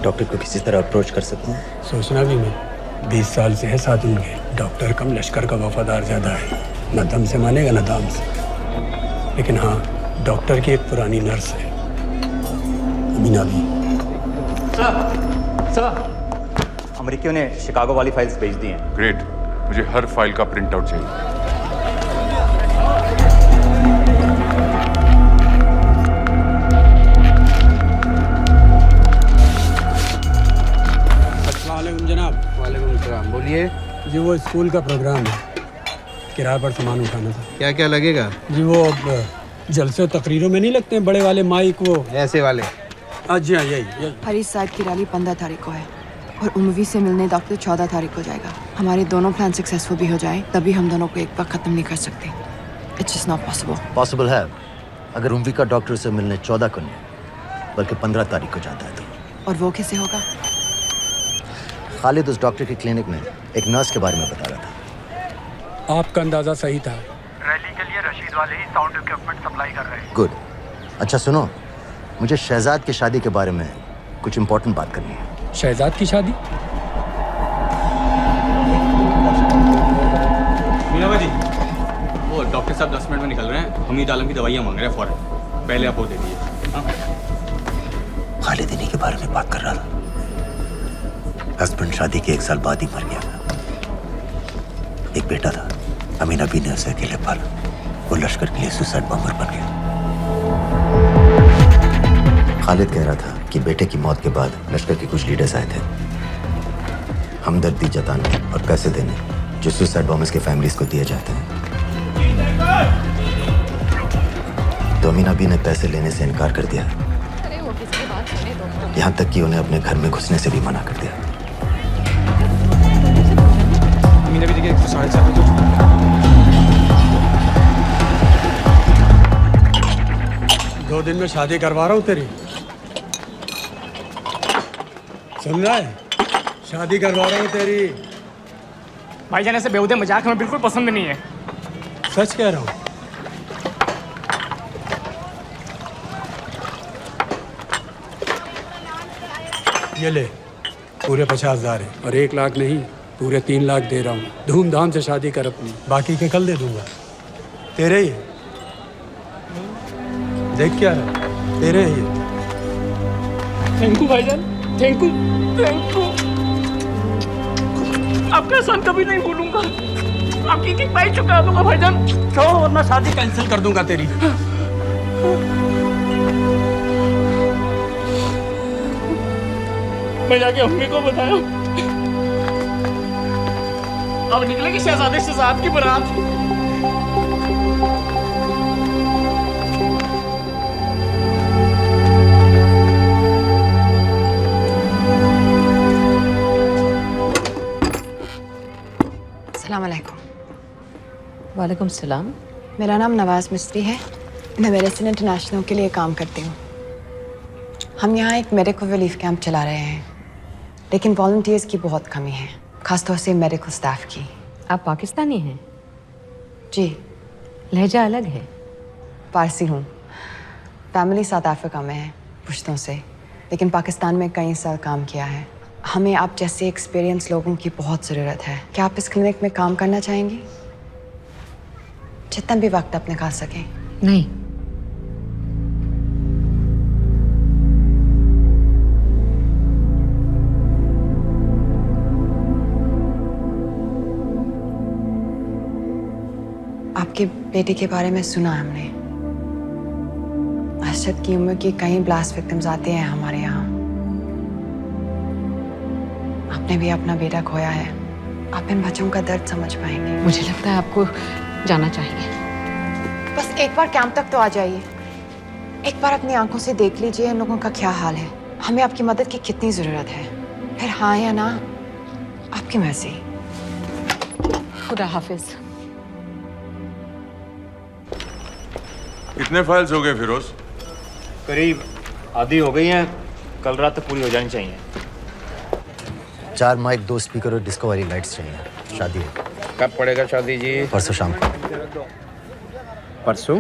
डॉक्टर को किसी तरह अप्रोच कर सकते हैं? सोचना भी नहीं, 20 साल से है साथ उनके। डॉक्टर कम लश्कर का वफादार ज़्यादा है, न दम से मानेगा न दाम से। लेकिन हाँ, डॉक्टर की एक पुरानी नर्स है, अमीना भी। सर, अमेरिकियों ने शिकागो वाली फाइल्स भेज दी हैं। ग्रेट, मुझे हर फाइल का प्रिंट आउट चाहिए। जनाब। वालेकुम सलाम, बोलिए। जी वो स्कूल का प्रोग्राम है, किराए पर सामान उठाना था। क्या क्या लगेगा? जी वो जलसे तकरीरों में नहीं लगते हैं बड़े वाले माइक, वो ऐसे वाले? जी हाँ, यही। हरीश साहब की रैली 15 तारीख को है और उम्वी से मिलने डॉक्टर 14 तारीख को जाएगा। हमारे दोनों प्लान सक्सेसफुल भी हो जाए तभी हम दोनों को एक बार खत्म नहीं कर सकते। It's just not possible. Possible है अगर उम्वी का डॉक्टर से मिलने 14 को नहीं बल्कि 15 तारीख को जाता है तो। और वो कैसे होगा? खालिद उस डॉक्टर की क्लिनिक में एक नर्स के बारे में बता रहा था। आपका अंदाजा सही था। रैली के लिए रशीद वाले ही साउंड इक्विपमेंट सप्लाई कर रहे हैं। गुड। अच्छा सुनो, मुझे शहजाद की शादी के बारे में कुछ इम्पोर्टेंट बात करनी है। शहजाद की शादी? मीनाबा जी, वो डॉक्टर साहब 10 मिनट में निकल रहे हैं, हमीद आलम की दवाइयाँ मांग रहे हैं फौरन, पहले आप वो दे दीजिए। खालिद इन्हीं के बारे में बात कर रहा था। हस्बैंड शादी के 1 साल बाद ही मर गया था। एक बेटा था, अमीना भी ने उसे अकेले पाला। वो लश्कर के लिए सुसाइड बॉम्बर बन गया। खालिद कह रहा था कि बेटे की मौत के बाद लश्कर के कुछ लीडर्स आए थे हमदर्दी जताने और पैसे देने, जो सुसाइड बॉम्बर्स के फैमिलीज को दिए जाते हैं। तो अमीना भी ने पैसे लेने से इनकार कर दिया, यहाँ तक कि उन्हें अपने घर में घुसने से भी मना कर दिया। मीना भी देखिए 107 2 दिन में शादी करवा रहा हूँ तेरी, सुन रहा है? शादी करवा रहा हूँ तेरी। भाईजान ऐसे बेहुदे मजाक हमें बिल्कुल पसंद नहीं है। सच कह रहा हूँ। ये ले, पूरे 50,000 है और 1 लाख नहीं, पूरे 3 लाख दे रहा हूँ। धूमधाम से शादी कर अपनी, बाकी के कल दे दूंगा। तेरे ही देख क्या है, तेरे ही। थैंक यू भाईजान, थैंक यू, थैंक यू। आपका एहसान कभी नहीं भूलूंगा। आपकी एक पाई चुका दूंगा भाईजान। छोड़, वरना शादी कैंसिल कर दूंगा तेरी। मैं जाके अम्मी को बताया, अब निकलेगी शहजादे शहजाद की बारात। अस्सलाम वालेकुम। वालेकुम सलाम। मेरा नाम नवाज मिस्त्री है, मैं मेडिसिन इंटरनेशनल के लिए काम करती हूँ। हम यहाँ एक मेडिकल रिलीफ कैंप चला रहे हैं, लेकिन वॉलंटियर्स की बहुत कमी है, खासतौर से मेडिकल स्टाफ की। आप पाकिस्तानी हैं? जी। लहजा अलग है। पारसी हूँ, फैमिली साउथ अफ्रीका में है पुश्तों से, लेकिन पाकिस्तान में कई साल काम किया है। हमें आप जैसे एक्सपीरियंस लोगों की बहुत ज़रूरत है। क्या आप इस क्लिनिक में काम करना चाहेंगी? जितना भी वक्त आप निकाल सकें। नहीं, आपके बेटे के बारे में सुना हमने। अरशद की उम्र के कई ब्लास्ट विक्टिम्स आते हैं हमारे यहाँ। आपने भी अपना बेटा खोया है। आप इन बच्चों का दर्द समझ पाएंगे। मुझे लगता है आपको जाना चाहिए। बस एक बार कैंप तक तो आ जाइए। एक बार अपनी आंखों से देख लीजिए इन लोगों का क्या हाल है। हमें आपकी मदद की कितनी जरूरत है। फिर हाँ या ना, आपकी मर्जी। खुदा हाफिज। कितने फाइल्स हो गए फिरोज? करीब आधी हो गई हैं, कल रात तक पूरी हो जानी चाहिए। 4 माइक, 2 स्पीकर और डिस्को वाली लाइट्स चाहिए। शादी है। कब पड़ेगा शादी जी? परसों शाम को। परसों?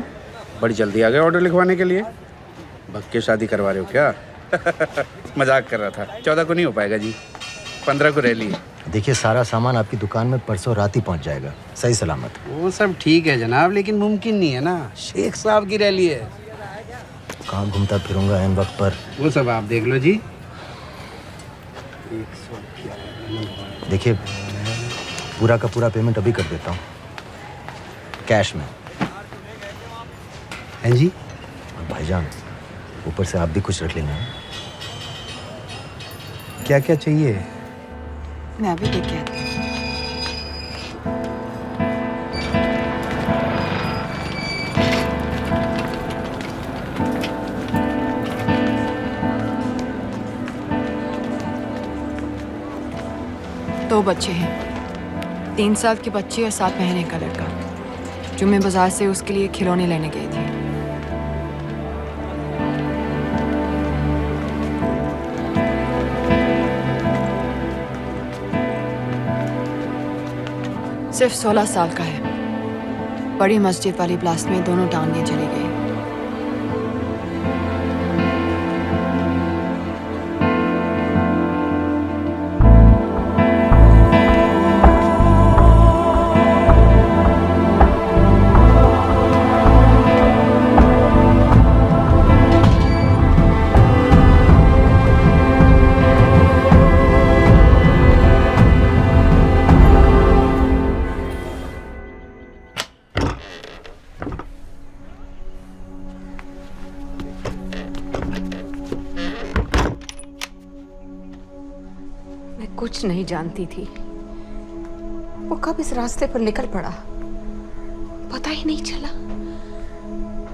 बड़ी जल्दी आ गए ऑर्डर लिखवाने के लिए। भग के शादी करवा रहे हो क्या? मजाक कर रहा था। 14 को नहीं हो पाएगा जी, 15 को रैली है। देखिए, सारा सामान आपकी दुकान में परसों रात ही पहुंच जाएगा, सही सलामत। वो सब ठीक है जनाब, लेकिन मुमकिन नहीं है ना। शेख साहब की रैली है। कहाँ घूमता फिरूंगा इन वक्त पर? वो सब आप देख लो जी। देखिए, पूरा का पूरा पेमेंट अभी कर देता हूँ, कैश में। हैं जी? और भाईजान, ऊपर से आप भी कुछ रख लेंगे। क्या क्या चाहिए? मैं अभी देख के आती हूँ। दो बच्चे हैं, 3 साल की बच्ची और 7 महीने का लड़का, जो मैं बाजार से उसके लिए खिलौने लेने गई थी। सिर्फ 16 साल का है। बड़ी मस्जिद वाली ब्लास्ट में दोनों टांगें चली गई। कुछ नहीं जानती थी, वो कब इस रास्ते पर निकल पड़ा पता ही नहीं चला।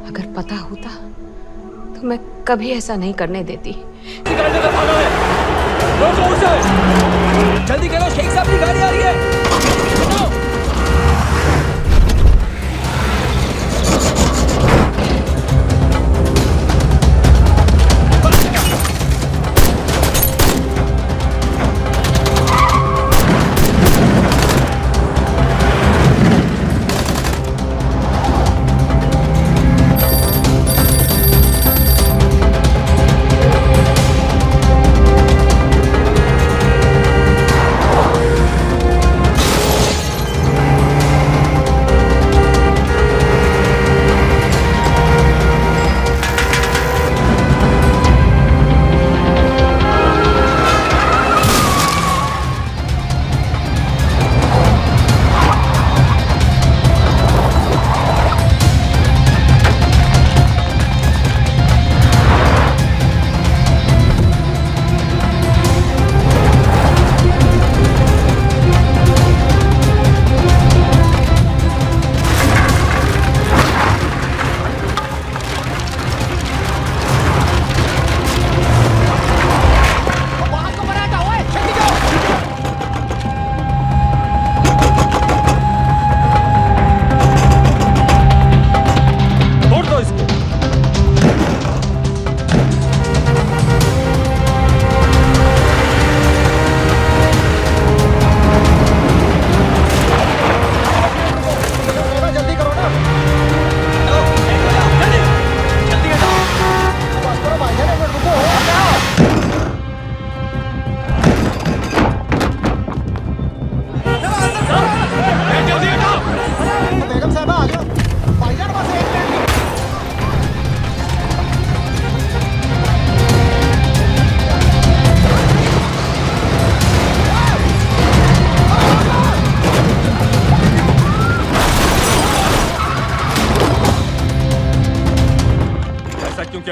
अगर पता होता तो मैं कभी ऐसा नहीं करने देती। जल्दी करो, शेख साहब की गाड़ी आ रही है।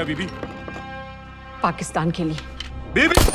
क्या बीबी? पाकिस्तान के लिए। बीबी!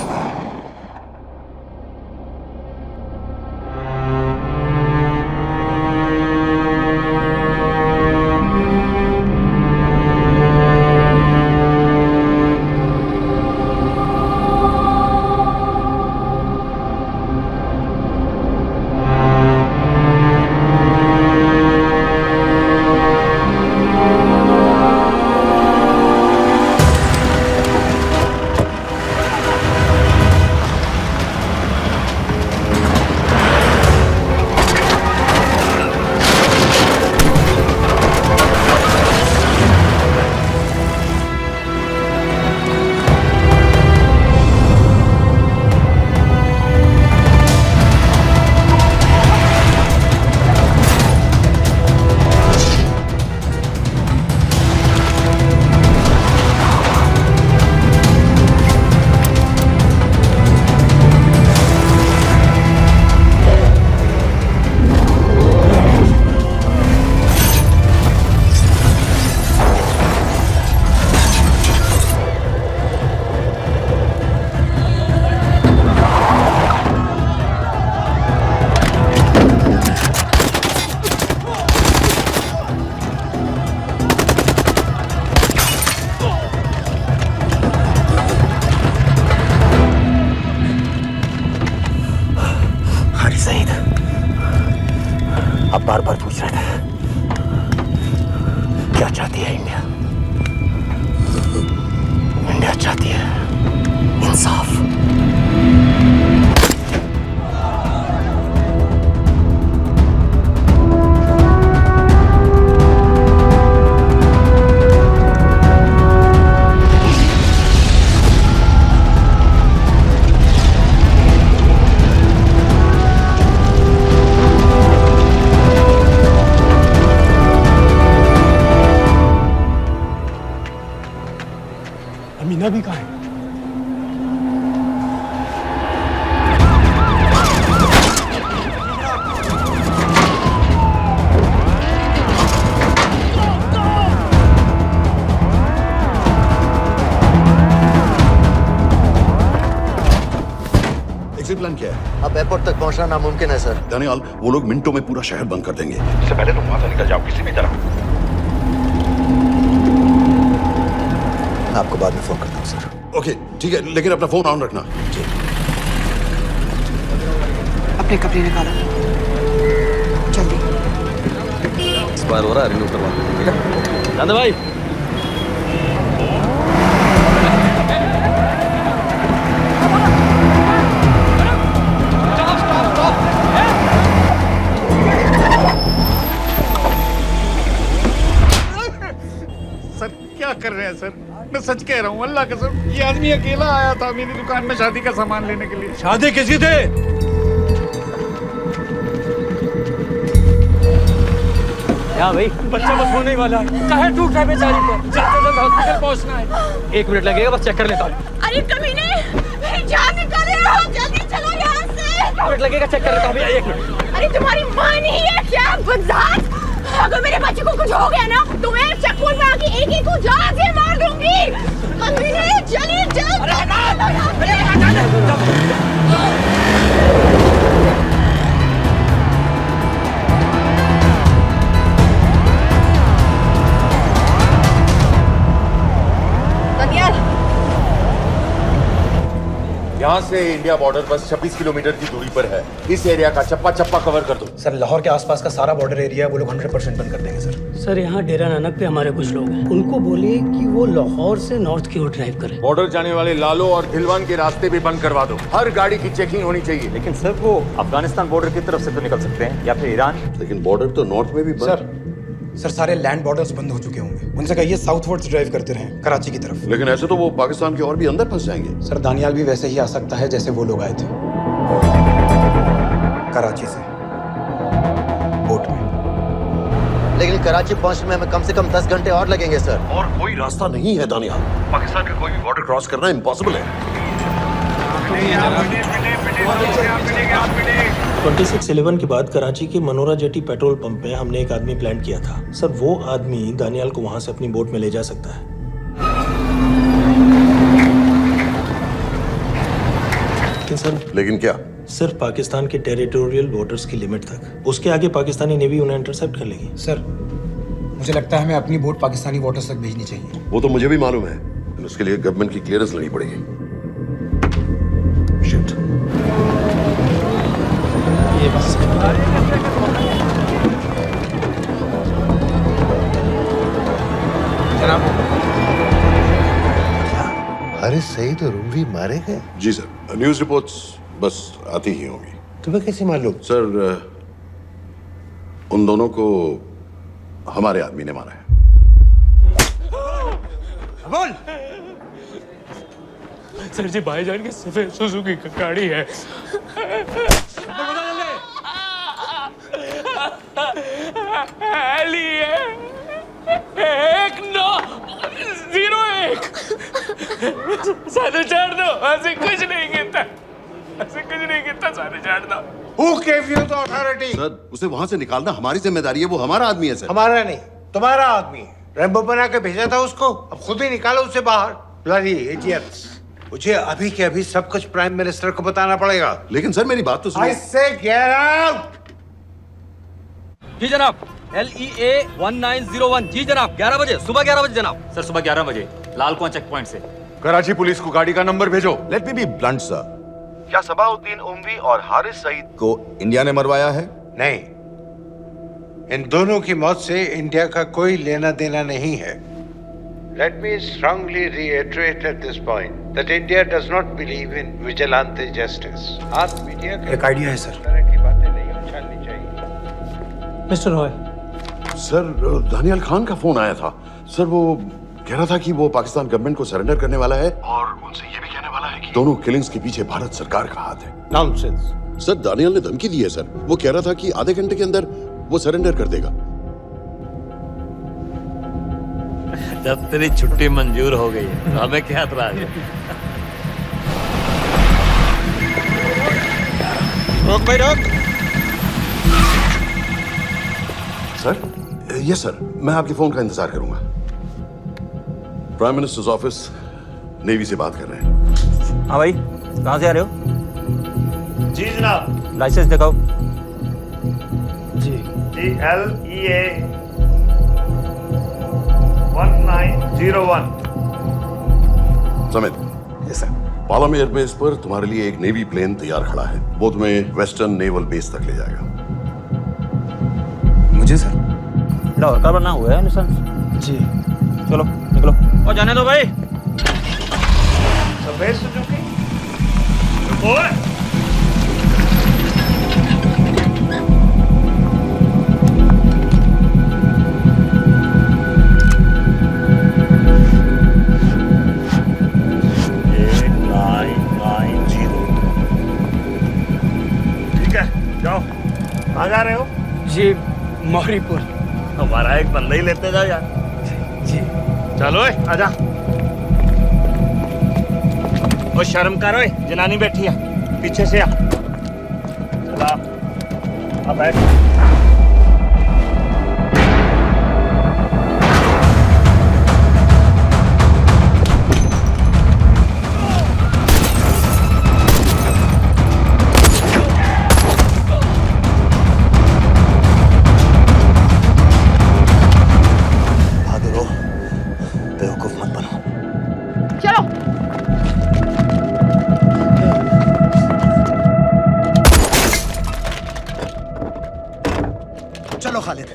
बार बार पूछ रहे थे क्या चाहती है इंडिया? इंडिया चाहती है इंसाफ। अमीना भी कहाँ है? एग्जिट प्लान क्या है? अब एयरपोर्ट तक पहुंचना नामुमकिन है सर। दानियाल, वो लोग मिनटों में पूरा शहर बंद कर देंगे। इससे पहले तुम वहां से निकल जाओ किसी भी तरह। आपको बाद में फोन करता हूँ सर। ओके ठीक है, लेकिन अपना फोन ऑन रखना। अपने कपड़े निकालो जल्दी। एक्सपायर हो रहा है, रिन्यू करवा दो, ठीक है? नंद भाई क्या कर रहे हैं सर? मैं सच कह रहा हूँ, अल्लाह कसम, ये आदमी अकेला आया था मेरी दुकान में शादी का सामान लेने के लिए। शादी किसकी थे? क्या भाई? बच्चा बस होने ही वाला है। कहे टूट रहा है बेचारी को, जल्द से जल्द हॉस्पिटल पहुंचना है। 1 मिनट लगेगा, बस चेक कर लेता हूँ। अरे कमीने, मेरी जान निकाल रहे हो, जल्दी चलो यहाँ से। 1 मिनट लगेगा, चेक कर लेता हूँ भैया, 1 मिनट। अरे तुम्हारी माँ नहीं है क्या बदजात? अगर मेरे बच्चे को कुछ हो गया ना तो मैं चक्कू में आके एक को जान से मार दूंगी। कमीने चलिए जल्द। यहाँ से इंडिया बॉर्डर बस 26 किलोमीटर की दूरी पर है। इस एरिया का चप्पा चप्पा कवर कर दो। सर लाहौर के आसपास का सारा बॉर्डर एरिया वो लोग 100% बंद कर देंगे सर। सर यहाँ डेरा नानक पे हमारे कुछ लोग हैं, उनको बोलिए कि वो लाहौर से नॉर्थ की ओर ड्राइव करें। बॉर्डर जाने वाले लालो और धिलवान के रास्ते भी बंद करवा दो। हर गाड़ी की चेकिंग होनी चाहिए। लेकिन सर वो अफगानिस्तान बॉर्डर की तरफ से तो निकल सकते हैं, या फिर ईरान। लेकिन बॉर्डर तो नॉर्थ में भी बंद। सर सारे लैंड बॉर्डर्स बंद हो चुके होंगे, उनसे कहिए साउथवर्ड्स ड्राइव करते रहें कराची की तरफ। लेकिन ऐसे तो वो पाकिस्तान के और भी अंदर फंस जाएंगे। सर दानियाल भी वैसे ही आ सकता है जैसे वो लोग आए थे, कराची से बोट में। लेकिन कराची पहुंचने में हमें कम से कम 10 घंटे और लगेंगे सर। और कोई रास्ता नहीं है दानियाल, पाकिस्तान का कोई भी बॉर्डर क्रॉस करना इम्पॉसिबल है। 2611 के बाद कराची के मनोरा जेटी पेट्रोल पंप पे हमने एक आदमी प्लान किया था। सर वो आदमी दानियाल को वहां से अपनी बोट में ले जा सकता है। लेकिन सर लेकिन क्या? सिर्फ पाकिस्तान के टेरिटोरियल वाटर्स की लिमिट तक। उसके आगे पाकिस्तानी नेवी उन्हें इंटरसेप्ट कर लेगी। सर मुझे लगता है हमें अपनी बोट पाकिस्तानी वाटर्स तक भेजनी चाहिए। वो तो मुझे भी मालूम है, लेकिन उसके लिए गवर्नमेंट की क्लियरेंस लेनी पड़ेगी। शिट। ये बस अरे सईद और उमरी मारे गए? जी सर, न्यूज़ रिपोर्ट्स बस आती ही होंगी। तुम्हें कैसे मालूम? सर उन दोनों को हमारे आदमी ने मारा है। बोल। सर जी भाईजान की सफेद सुजुकी की गाड़ी है। एली है 1901। सारे छाड़ दो, ऐसे कुछ नहीं कहता, ऐसे कुछ नहीं कहता, सारे छाड़ दो। Who gave you the authority? Sir उसे वहां से निकालना हमारी जिम्मेदारी है, वो हमारा आदमी है सर। हमारा नहीं, तुम्हारा आदमी है। रेम्बो बना के भेजा था उसको, अब खुद ही निकालो उसे बाहर। Bloody idiots! मुझे अभी के अभी सब कुछ प्राइम मिनिस्टर को बताना पड़ेगा। लेकिन सर मेरी बात तो सुनो। I say get out! जी जनाब, LEA 1901। जी जनाब, 11 बजे, सुबह 11 बजे जनाब। सर सुबह 11 बजे लाल कुआं चेक पॉइंट से। कराची पुलिस को गाड़ी का नंबर भेजो। Let me be blunt sir, क्या सबाउद्दीन उमवी और हारिस सईद को इंडिया ने मरवाया है? नहीं, इन दोनों की मौत से इंडिया का कोई लेना देना नहीं है। Let me strongly reiterate at this point that India does not believe in vigilante justice. आप मीडिया एक आइडिया है सर। तरह की बातें नहीं उछालनी चाहिए। मिस्टर रॉय, सर दानियल खान का फोन आया था। सर वो कह रहा था कि वो पाकिस्तान गवर्नमेंट को सरेंडर करने वाला है और उनसे ये भी कहने वाला है कि दोनों किलिंग्स के पीछे भारत सरकार का हाथ है। Nonsense. सर दानियल ने धमकी दी है सर। वो कह रहा था कि आधे घंटे के अंदर वो सरेंडर कर देगा। जब तेरी छुट्टी मंजूर हो गई है तो हमें क्या एतराज है? रोक भाई रोक। सर यस सर, मैं आपके फोन का इंतजार करूंगा। प्राइम मिनिस्टर्स ऑफिस नेवी से बात कर रहे हैं। हाँ भाई, कहाँ से आ रहे हो? जी जनाब। लाइसेंस दिखाओ। जी LEA 1901। समित। Yes sir. पालाम एयरबेस पर तुम्हारे लिए एक नेवी प्लेन तैयार खड़ा है। वो तुम्हें वेस्टर्न नेवल बेस तक ले जाएगा। मुझे सर? लाहौर का बना हुआ है निशान। जी चलो निकलो। और जाने दो भाई। सफेद सुजुकी। ओए जाओ। कहाँ जा रहे हो? जी मौरीपुर। हमारा एक बंदा ही लेते जाओ यार। जी चलो आजा। ओ शर्म करो, जनानी बैठी है पीछे से आ। चला अब बैठ। चलो खालिद।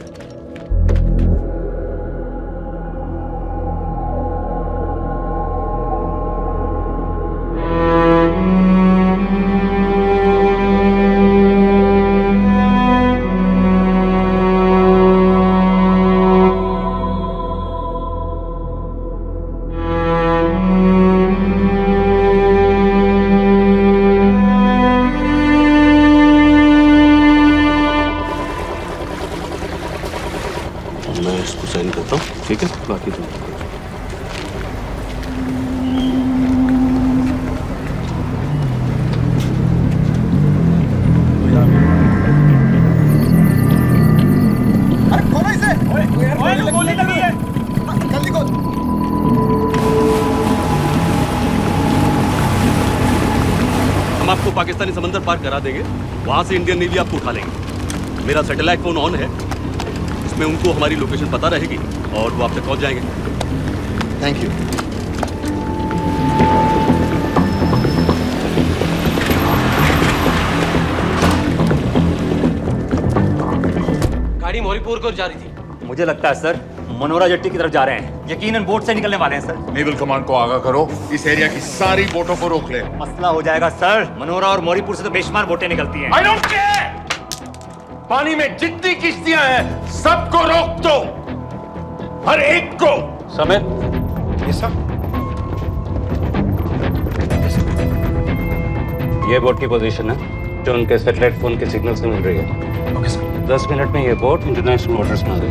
मैं इसको साइन करता हूँ, ठीक है? बाकी तुम गोली लगी है। जल्दी खोल। हम आपको पार करा देंगे, वहां से इंडियन नेवी आपको उठा लेंगे। मेरा सैटेलाइट फोन ऑन है, इसमें उनको हमारी लोकेशन पता रहेगी और वो आप तक पहुंच जाएंगे। Thank you. गाड़ी मोरीपुर को जा रही थी। मुझे लगता है सर मनोरा जेट्टी की तरफ जा रहे हैं, यकीनन बोट से निकलने वाले हैं सर। नेवल कमांड को आगाह करो, इस एरिया की सारी बोटों को रोक ले। मसला हो जाएगा सर, मनोरा और मोरीपुर से तो बेशुमार बोटें निकलती हैं। I don't care! पानी में जितनी किश्तियां हैं सबको रोक दो, हर एक को। समय ये सब ये बोट की पोजीशन है जो उनके सैटेलाइट फोन के सिग्नल से मिल रही है। Okay sir. 10 मिनट में ये बोट इंटरनेशनल वाटर्स में आ गई।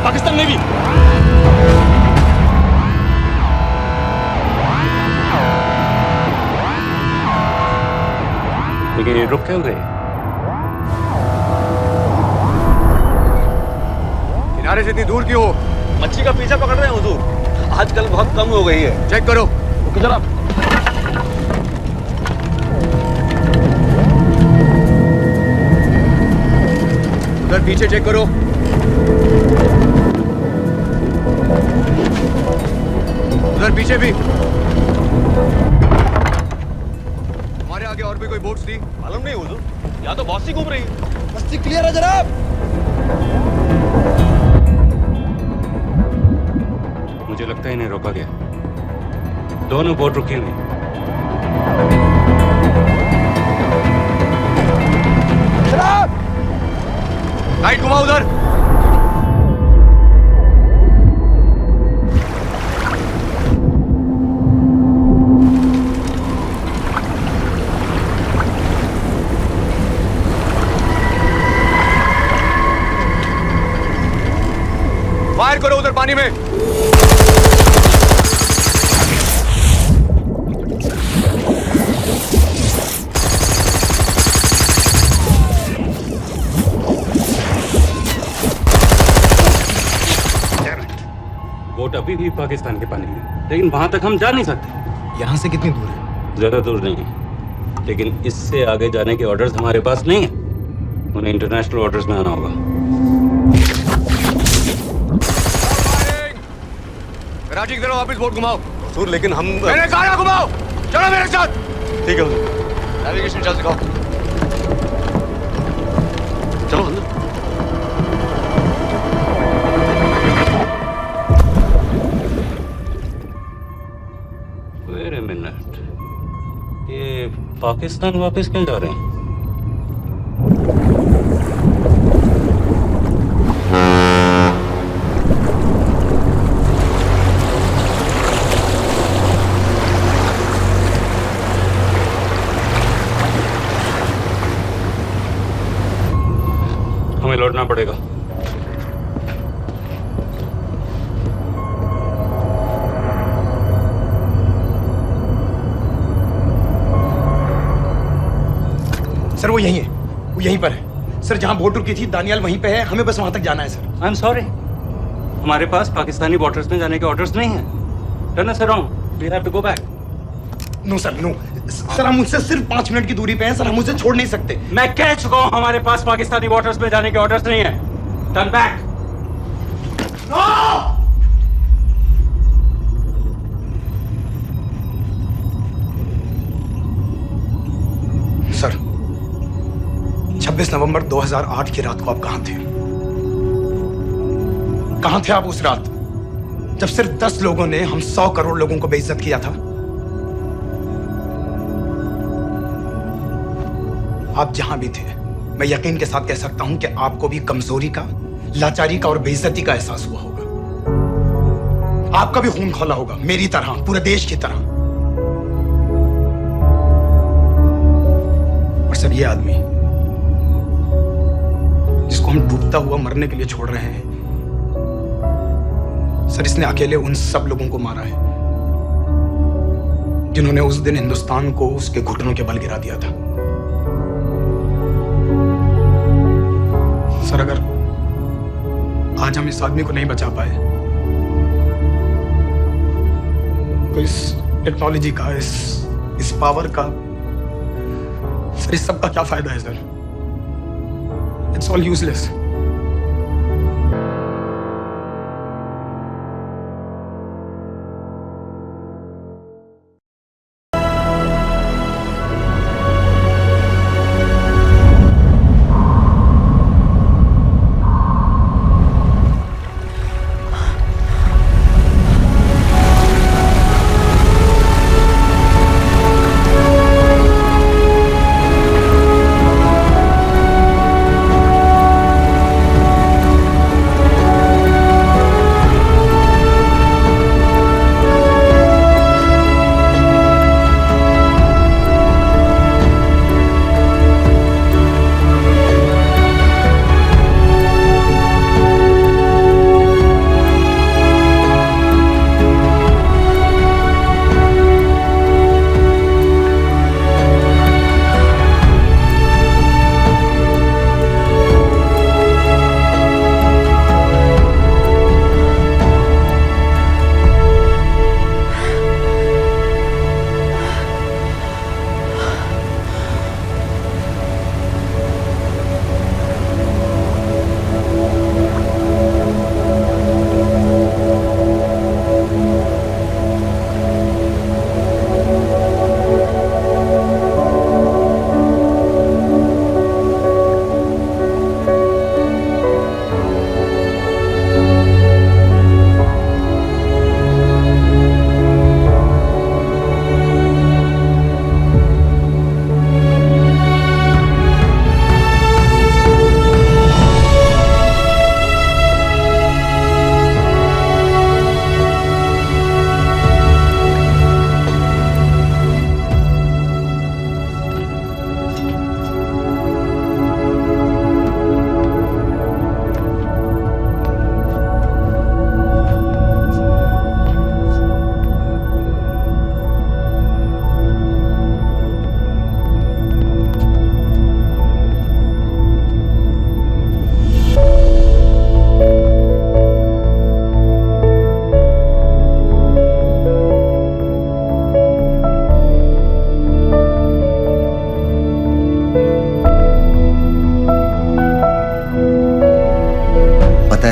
पाकिस्तान नेवी। लेकिन ये रुक क्यों गए? किनारे से इतनी दूर क्यों हो? मच्छी का पीछा पकड़ रहे हैं हुजूर, आजकल बहुत कम हो गई है। चेक करो। ओके जनाब। उधर पीछे चेक करो। उधर पीछे भी। हमारे आगे और भी कोई बोट्स थी? मालूम नहीं हुजूर, यहाँ तो बहुत सी घूम रही है। बस्ती क्लियर है जनाब। मुझे लगता है इन्हें रोका गया। दोनों बोट रुकी हुई। लाइट घुमाओ उधर। फायर करो उधर पानी में। बोट अभी भी पाकिस्तान के पानी में, लेकिन वहां तक हम जा नहीं सकते। यहाँ से कितनी दूर है? ज्यादा दूर नहीं है, लेकिन इससे आगे जाने के ऑर्डर्स हमारे पास नहीं है। उन्हें इंटरनेशनल वाटर्स में आना होगा। राजी की तरफ वापस बोट घुमाओ। हुजूर लेकिन हम मैंने कहा ना घुमाओ। चलो मेरे साथ। ठीक है हुजूर। नेविगेशन चार्ज दिखाओ। चलो अंदर। Wait a minute. ये पाकिस्तान वापस क्यों जा रहे हैं? हमें लौटना पड़ेगा। सर वो यहीं है, वो यहीं पर है। सर जहाँ बोट रुकी थी दानियाल वहीं पे है, हमें बस वहां तक जाना है सर। आई एम सॉरी, हमारे पास पाकिस्तानी वाटर्स में जाने के ऑर्डर्स नहीं है। Turn us around, we have to go back. No sir no. Sir हम मुझसे सिर्फ 5 मिनट की दूरी पे हैं सर, हम उसे छोड़ नहीं सकते। मैं कह चुका हूं हमारे पास पाकिस्तानी वाटर्स में जाने के ऑर्डर्स नहीं है। Turn back. सर 26 नवंबर 2008 की रात को आप कहां थे? कहां थे आप उस रात जब सिर्फ 10 लोगों ने हम 100 करोड़ लोगों को बेइज्जत किया था? आप जहां भी थे, मैं यकीन के साथ कह सकता हूं कि आपको भी कमजोरी का, लाचारी का और बेइज्जती का एहसास हुआ होगा। आपका भी खून खौला होगा, मेरी तरह, पूरे देश की तरह। और सर ये आदमी जिसको हम डूबता हुआ मरने के लिए छोड़ रहे हैं, सर इसने अकेले उन सब लोगों को मारा है जिन्होंने उस दिन हिंदुस्तान को उसके घुटनों के बल गिरा दिया था। सर, अगर आज हम इस आदमी को नहीं बचा पाए तो इस टेक्नोलॉजी का, इस पावर का, सर इस सब का क्या फायदा है सर? It's all useless.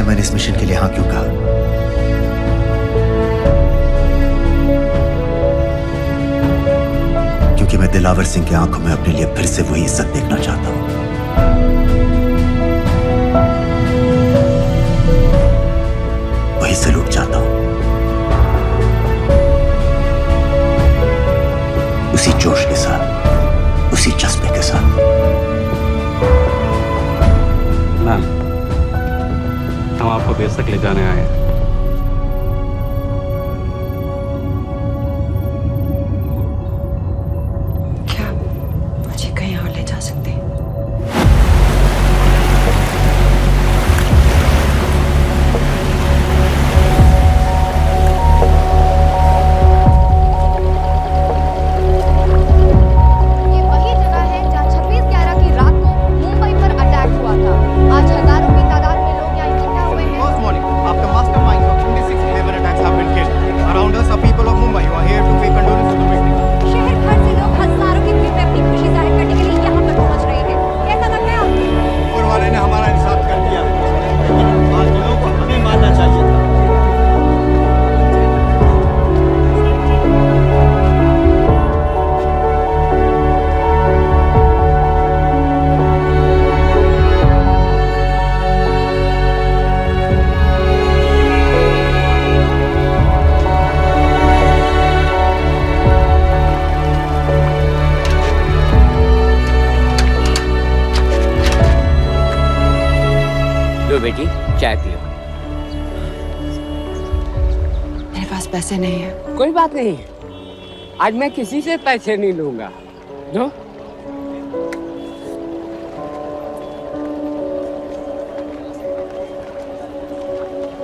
मैंने इस मिशन के लिए हाँ क्यों कहा? क्योंकि मैं दिलावर सिंह की आंखों में अपने लिए फिर से वही इज्जत देखना चाहता हूं, वही सैल्यूट चाहता हूं, उसी जोश के साथ, उसी जज्बे के साथ। मैम, हम आपको बेशक ले जाने आए हैं। क्या मुझे कहीं और ले जा सकते हैं? ये वही जगह है जहाँ 26/11 की रात को मुंबई पर अटैक हुआ था। आज हजारों की तादाद में लोग यहाँ इकट्ठा हुए हैं। First morning, after masterminds of 26/11 attacks have been killed, around us are people of Mumbai who are here to pay condolence to the victims. शहर भर से लोग हजारों की भीड़ में अपनी खुशी जाहिर करने के लिए यहाँ पर पहुँच रहे हैं। कैसा लग रहा है आपको? ऊपर वाले ने हमारा इंसाफ कर दिया, लेकिन बाकियों को हमें मानना चाहिए था। लो बेटी, चाय पियो। मेरे पास पैसे नहीं है। कोई बात नहीं, आज मैं किसी से पैसे नहीं लूंगा। जो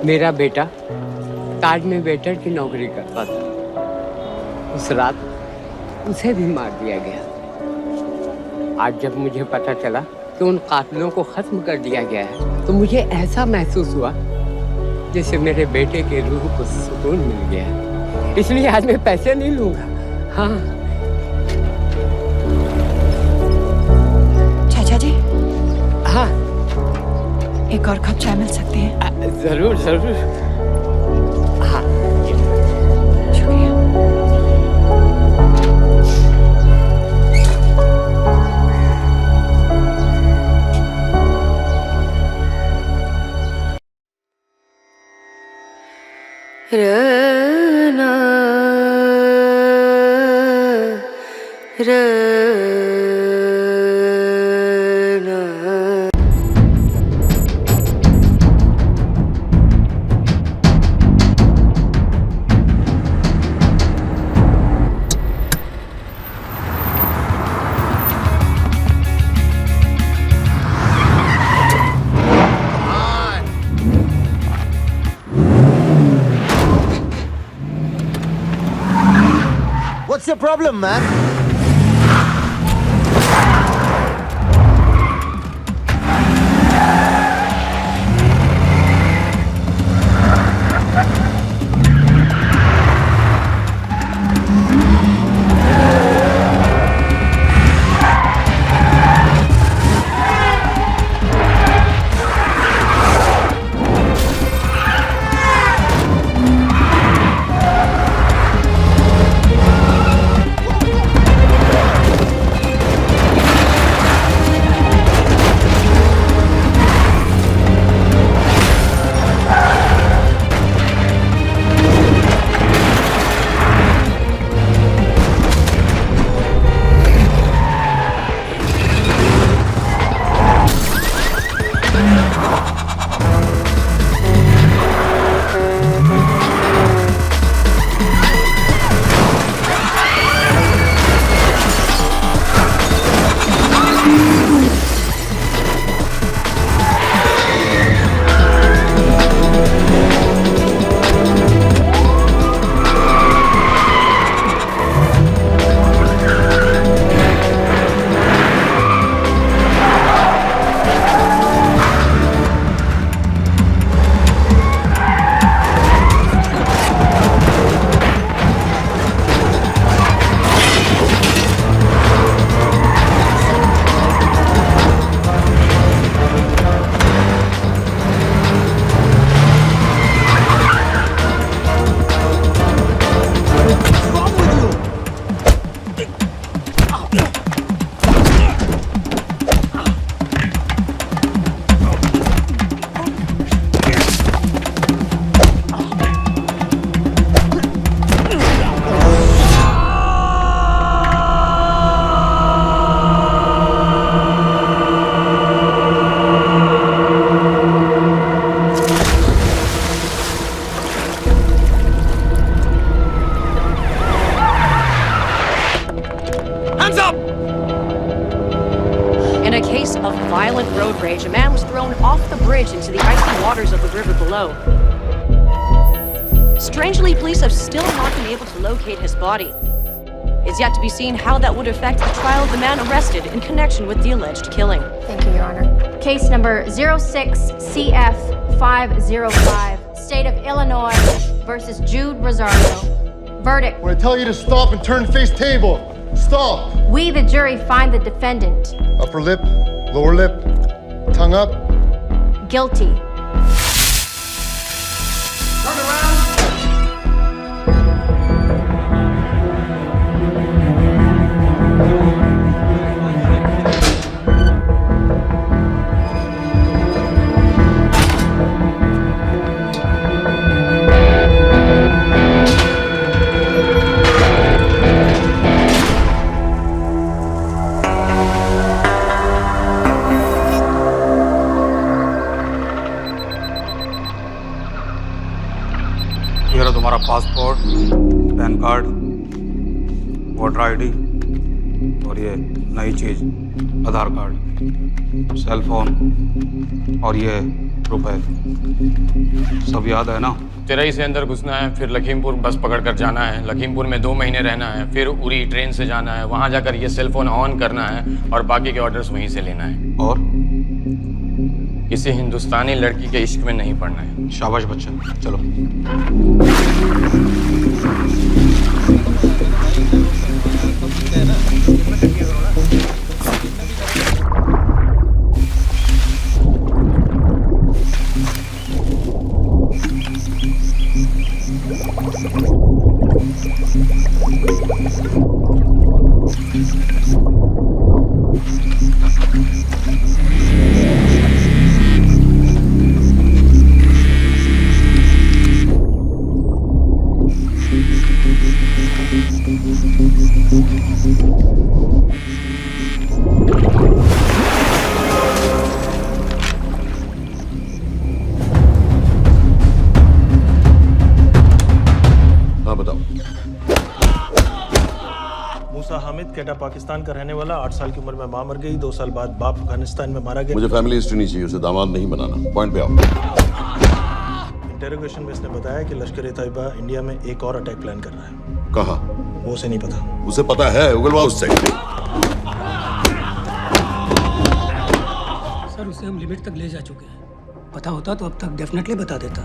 मेरा बेटा ताज में वेटर की नौकरी करता था, उस रात उसे भी मार दिया गया। आज जब मुझे पता चला कि उन कातिलों को खत्म कर दिया गया है तो मुझे ऐसा महसूस हुआ जैसे मेरे बेटे के रूह को सुकून मिल गया है। इसलिए आज मैं पैसे नहीं लूंगा। हाँ चाचा जी। हाँ एक और कप चाय मिल सकती है? जरूर जरूर। हाँ रना What's your problem, man? rage, a man was thrown off the bridge into the icy waters of the river below. Strangely, police have still not been able to locate his body. It's yet to be seen how that would affect the trial of the man arrested in connection with the alleged killing. Thank you, Your Honor. Case number 06CF505, State of Illinois versus Jude Rosario. Verdict. When I tell you to stop and turn face table, stop. We, the jury, find the defendant Upper lip, lower lip, tongue up. guilty. ये रहा तुम्हारा passport, pan card, voter ID और ये नई चीज आधार card, cell phone और ये profile सब याद है ना? चिरई से अंदर घुसना है, फिर लखीमपुर बस पकड़कर जाना है, लखीमपुर में 2 महीने रहना है, फिर उरी ट्रेन से जाना है, वहां जाकर ये सेल फोन ऑन करना है और बाकी के ऑर्डर्स वहीं से लेना है। और किसी हिंदुस्तानी लड़की के इश्क में नहीं पड़ना है। शाबाश बच्चा, चलो। पाकिस्तान का रहने वाला, 8 साल की उम्र में मां मर गई, 2 साल बाद बाप अफगानिस्तान में मारा गया। मुझे फैमिली हिस्ट्री नहीं चाहिए, उसे दामाद नहीं बनाना। पॉइंट पे आओ। इंटरोगेशन में इसने बताया कि लश्कर ए तैयबा इंडिया में एक और अटैक प्लान कर रहा है। कहाँ? वो उसे नहीं पता। उसे पता है, उगलवा उससे। सर उसे हम लिमिट तक ले जा चुके हैं। पता होता तो अब तक डेफिनेटली बता देता।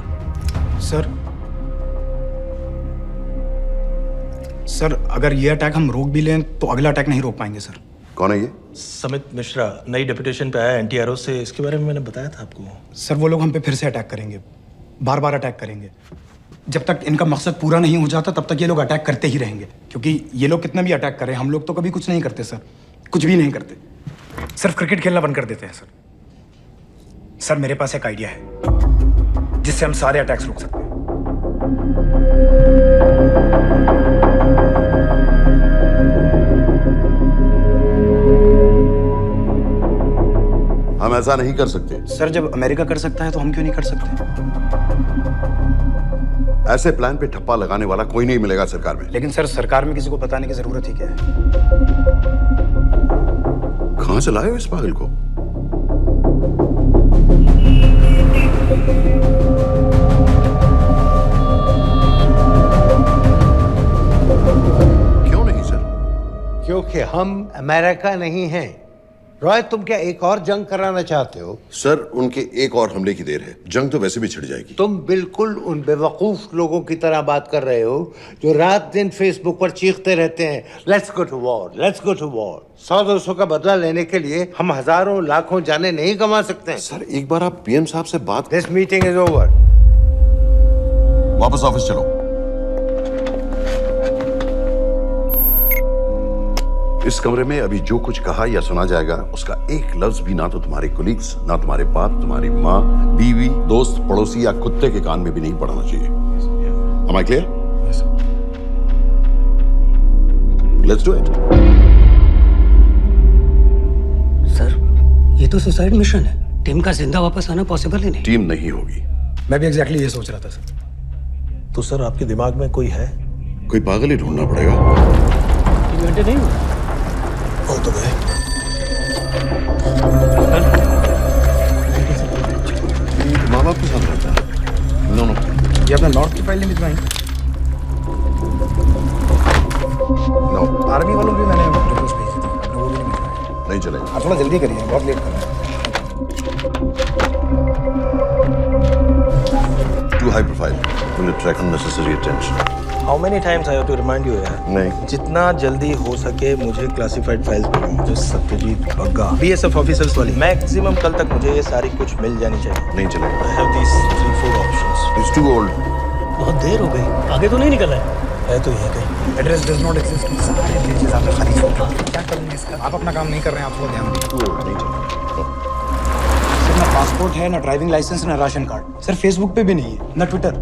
सर अगर ये अटैक हम रोक भी लें तो अगला अटैक नहीं रोक पाएंगे सर। कौन है ये? समित मिश्रा, नई डेपुटेशन पे आया एंटी एरो से। इसके बारे में मैंने बताया था आपको। सर वो लोग हम पे फिर से अटैक करेंगे, बार बार अटैक करेंगे। जब तक इनका मकसद पूरा नहीं हो जाता तब तक ये लोग अटैक करते ही रहेंगे, क्योंकि ये लोग कितना भी अटैक करें हम लोग तो कभी कुछ नहीं करते सर, कुछ भी नहीं करते। सिर्फ क्रिकेट खेलना बंद कर देते हैं सर। सर मेरे पास एक आइडिया है जिससे हम सारे अटैक्स रोक सकते हैं। हम ऐसा नहीं कर सकते। सर जब अमेरिका कर सकता है तो हम क्यों नहीं कर सकते? ऐसे प्लान पे ठप्पा लगाने वाला कोई नहीं मिलेगा सरकार में। लेकिन सर सरकार में किसी को बताने की जरूरत ही क्या है? कहां से लाए हो इस पागल को? क्यों नहीं सर? क्योंकि हम अमेरिका नहीं हैं। रॉय, तुम क्या एक और जंग कराना चाहते हो? सर उनके एक और हमले की देर है, जंग तो वैसे भी छिड़ जाएगी। तुम बिल्कुल उन बेवकूफ लोगों की तरह बात कर रहे हो जो रात दिन फेसबुक पर चीखते रहते हैं let's go to war, let's go to war. 100-200 का बदला लेने के लिए हम हजारों लाखों जाने नहीं कमा सकते। सर एक बार आप पीएम साहब से बात। This meeting is over. वापस ऑफिस चलो। इस कमरे में अभी जो कुछ कहा या सुना जाएगा उसका एक लफ्ज भी ना तो तुम्हारे कोलीग्स, ना तुम्हारे बाप, तुम्हारी माँ, बीवी, दोस्त, पड़ोसी या कुत्ते के कान में भी नहीं पड़ना चाहिए। Am I clear? Yes, sir. Let's do it. Sir ये तो सुसाइड मिशन है। टीम का जिंदा वापस आना पॉसिबल ही नहीं। टीम नहीं होगी। मैं भी एग्जैक्टली ये सोच रहा था सर। तो सर आपके दिमाग में कोई है? कोई पागल ही ढूंढना पड़ेगा। 3 घंटे नहीं हुआ हो तो गए। माँ बाप के साथ रहता है? नो नो, ये अपना नॉर्थ की फाइल नहीं भिजवाई? नो। आर्मी वालों भी मैंने रिक्वेस्ट भेजी थी, आपने वो भी नहीं भिजवाई। नहीं चलेगा। आप थोड़ा जल्दी करिए, बहुत लेट कर रहे हैं। Too high profile. Will attract unnecessary attention. How many times I have to remind you यार? नहीं। जितना जल्दी हो सके मुझे क्लासिफाइड फाइल्स भेजो। जो सत्यजीत बग्गा बीएसएफ ऑफिसर्स वाली, मैक्सिमम कल तक मुझे ये सारी कुछ मिल जानी चाहिए। नहीं चलेगा। I have these 3-4 options. It's too old. बहुत देर हो गई, आगे तो नहीं निकला है तो ये कहीं। Address does not exist. सारे पेजेस आपने खाली छोड़ रहे। क्या करेंगे इसका? आप अपना काम नहीं कर रहे हैं, आप थोड़ा ध्यान दीजिए। नहीं चलेगा। सर ना पासपोर्ट है, ना ड्राइविंग लाइसेंस, ना राशन कार्ड। सर फेसबुक पे भी नहीं है, ना ट्विटर।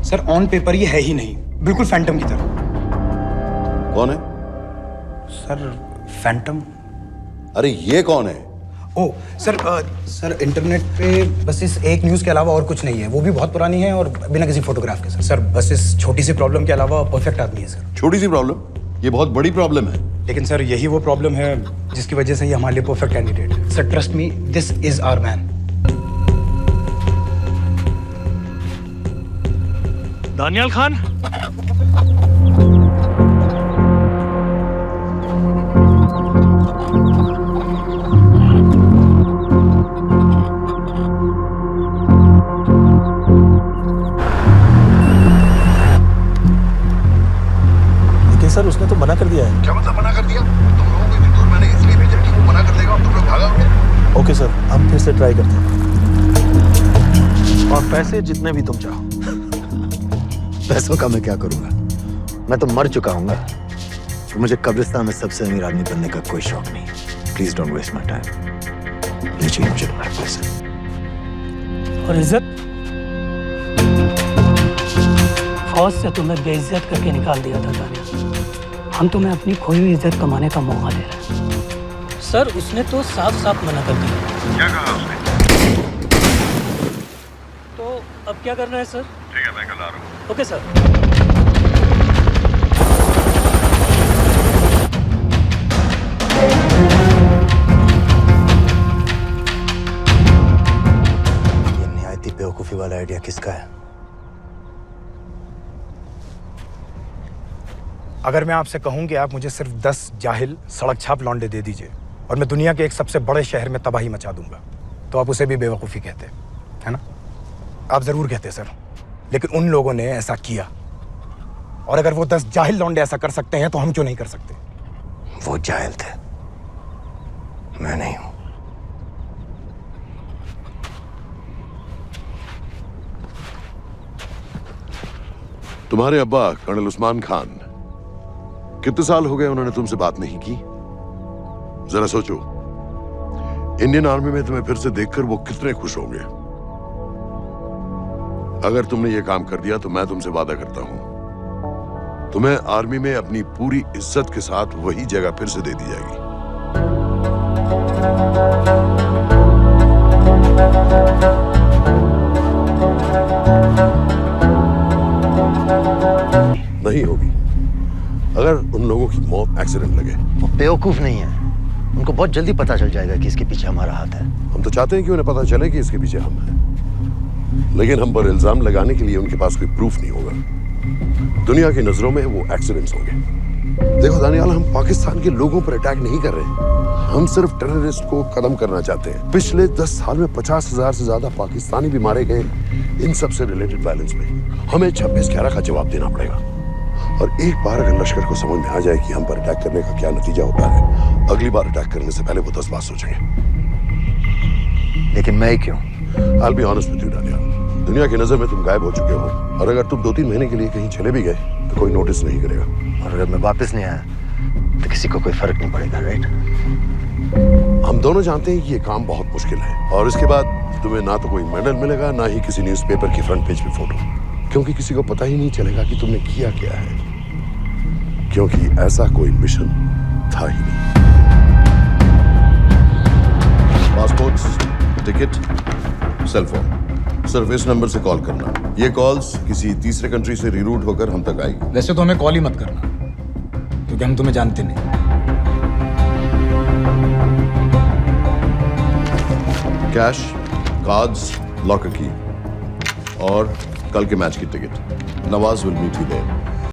सर ऑन पेपर ये है ही नहीं, बिल्कुल फैंटम की तरह। कौन है? Sir Phantom. अरे ये कौन है? ओ सर सर इंटरनेट पे बस इस एक न्यूज़ के अलावा और कुछ नहीं है, वो भी बहुत पुरानी है और बिना किसी फोटोग्राफ के। सर बस इस छोटी सी प्रॉब्लम के अलावा परफेक्ट आदमी है सर। छोटी सी प्रॉब्लम? ये बहुत बड़ी प्रॉब्लम है। लेकिन सर यही वो प्रॉब्लम है जिसकी वजह से ये हमारे लिए परफेक्ट कैंडिडेट है। Sir trust me, this is our man. Daniyal Khan. लेकिन सर उसने तो मना कर दिया है। क्या मतलब मना कर दिया? तुम लोगों को इतनी दूर मैंने इसलिए भेजा कि वो मना कर देगा और तुम लोग भागोगे। ओके सर, हम फिर से ट्राई करते हैं। और पैसे जितने भी तुम चाहो। पैसों का मैं क्या करूंगा? मैं तो मर चुका हूँ। तो मुझे कब्रिस्तान में सबसे अमीर आदमी बनने का कोई शौक नहीं। Please don't waste my time. नहीं चाहिए मुझे तुम्हारे पैसे। और इज्जत? फौज से तुम्हें बेइज्जत करके निकाल दिया था दानिया। हम तुम्हें अपनी खोई हुई इज्जत कमाने का मौका दे रहे हैं। सर उसने तो साफ साफ मना कर दिया। क्या कहा उसने? तो अब क्या करना है सर? ठीक है, मैं कल आ रहा हूँ। Okay sir. ये निहायती बेवकूफी वाला आइडिया किसका है? अगर मैं आपसे कहूं कि आप मुझे सिर्फ 10 जाहिल सड़क छाप लौंडे दे दीजिए और मैं दुनिया के एक सबसे बड़े शहर में तबाही मचा दूंगा, तो आप उसे भी बेवकूफ़ी कहते, है ना? आप ज़रूर कहते सर, लेकिन उन लोगों ने ऐसा किया। और अगर वो 10 जाहिल लौंडे ऐसा कर सकते हैं तो हम क्यों नहीं कर सकते? वो जाहिल थे, मैं नहीं हूं। तुम्हारे अब्बा कर्नल उस्मान खान, कितने साल हो गए उन्होंने तुमसे बात नहीं की? जरा सोचो, इंडियन आर्मी में तुम्हें फिर से देखकर वो कितने खुश होंगे। अगर तुमने ये काम कर दिया तो मैं तुमसे वादा करता हूं, तुम्हें आर्मी में अपनी पूरी इज्जत के साथ वही जगह फिर से दे दी जाएगी। नहीं होगी। अगर उन लोगों की मौत एक्सीडेंट लगे। वो बेवकूफ नहीं है, उनको बहुत जल्दी पता चल जाएगा कि इसके पीछे हमारा हाथ है। हम तो चाहते हैं कि उन्हें पता चले कि इसके पीछे हम हैं, लेकिन हम पर इल्जाम लगाने के लिए उनके पास कोई प्रूफ नहीं होगा। दुनिया की नजरों में वो एक्सीडेंट्स होंगे। देखो दानियाल, हम पाकिस्तान के लोगों पर अटैक नहीं कर रहे, हम सिर्फ टेररिस्ट को खत्म करना चाहते हैं। पिछले 10 साल में 50,000 से ज्यादा पाकिस्तानी भी मारे गए इन सब से रिलेटेड वायलेंस में। हमें 26/11 का जवाब देना पड़ेगा। और एक बार अगर लश्कर को समझ में आ जाए कि हम पर अटैक करने का क्या नतीजा होता है, अगली बार अटैक करने से पहले वो 10 बार सोचेंगे। लेकिन मैं क्यों? I'll be honest with you, Daniyal, दुनिया की नजर में तुम गायब हो चुके हो, और अगर तुम 2-3 महीने के लिए कहीं चले भी गए तो कोई नोटिस नहीं करेगा। और अगर मैं वापस नहीं आया तो किसी को कोई फर्क नहीं पड़ेगा, राइट? हम दोनों जानते हैं कि ये काम बहुत मुश्किल है, और इसके बाद तुम्हें ना तो कोई मेडल मिलेगा, ना ही किसी न्यूज़पेपर की फ्रंट पेज पे फोटो, क्योंकि किसी को पता ही नहीं चलेगा कि तुमने किया क्या है, क्योंकि ऐसा कोई मिशन था ही नहीं। पासपोर्ट्स, टिकट, सेल फोन, सिर्फ इस नंबर से कॉल करना। ये कॉल्स किसी तीसरे कंट्री से रीरूट होकर हम तक आएगी। वैसे तो हमें कॉल ही मत करना, क्योंकि हम तुम्हें जानते नहीं। कैश, कार्ड्स, लॉकर की और कल के मैच की ticket. Nawaz will meet you there.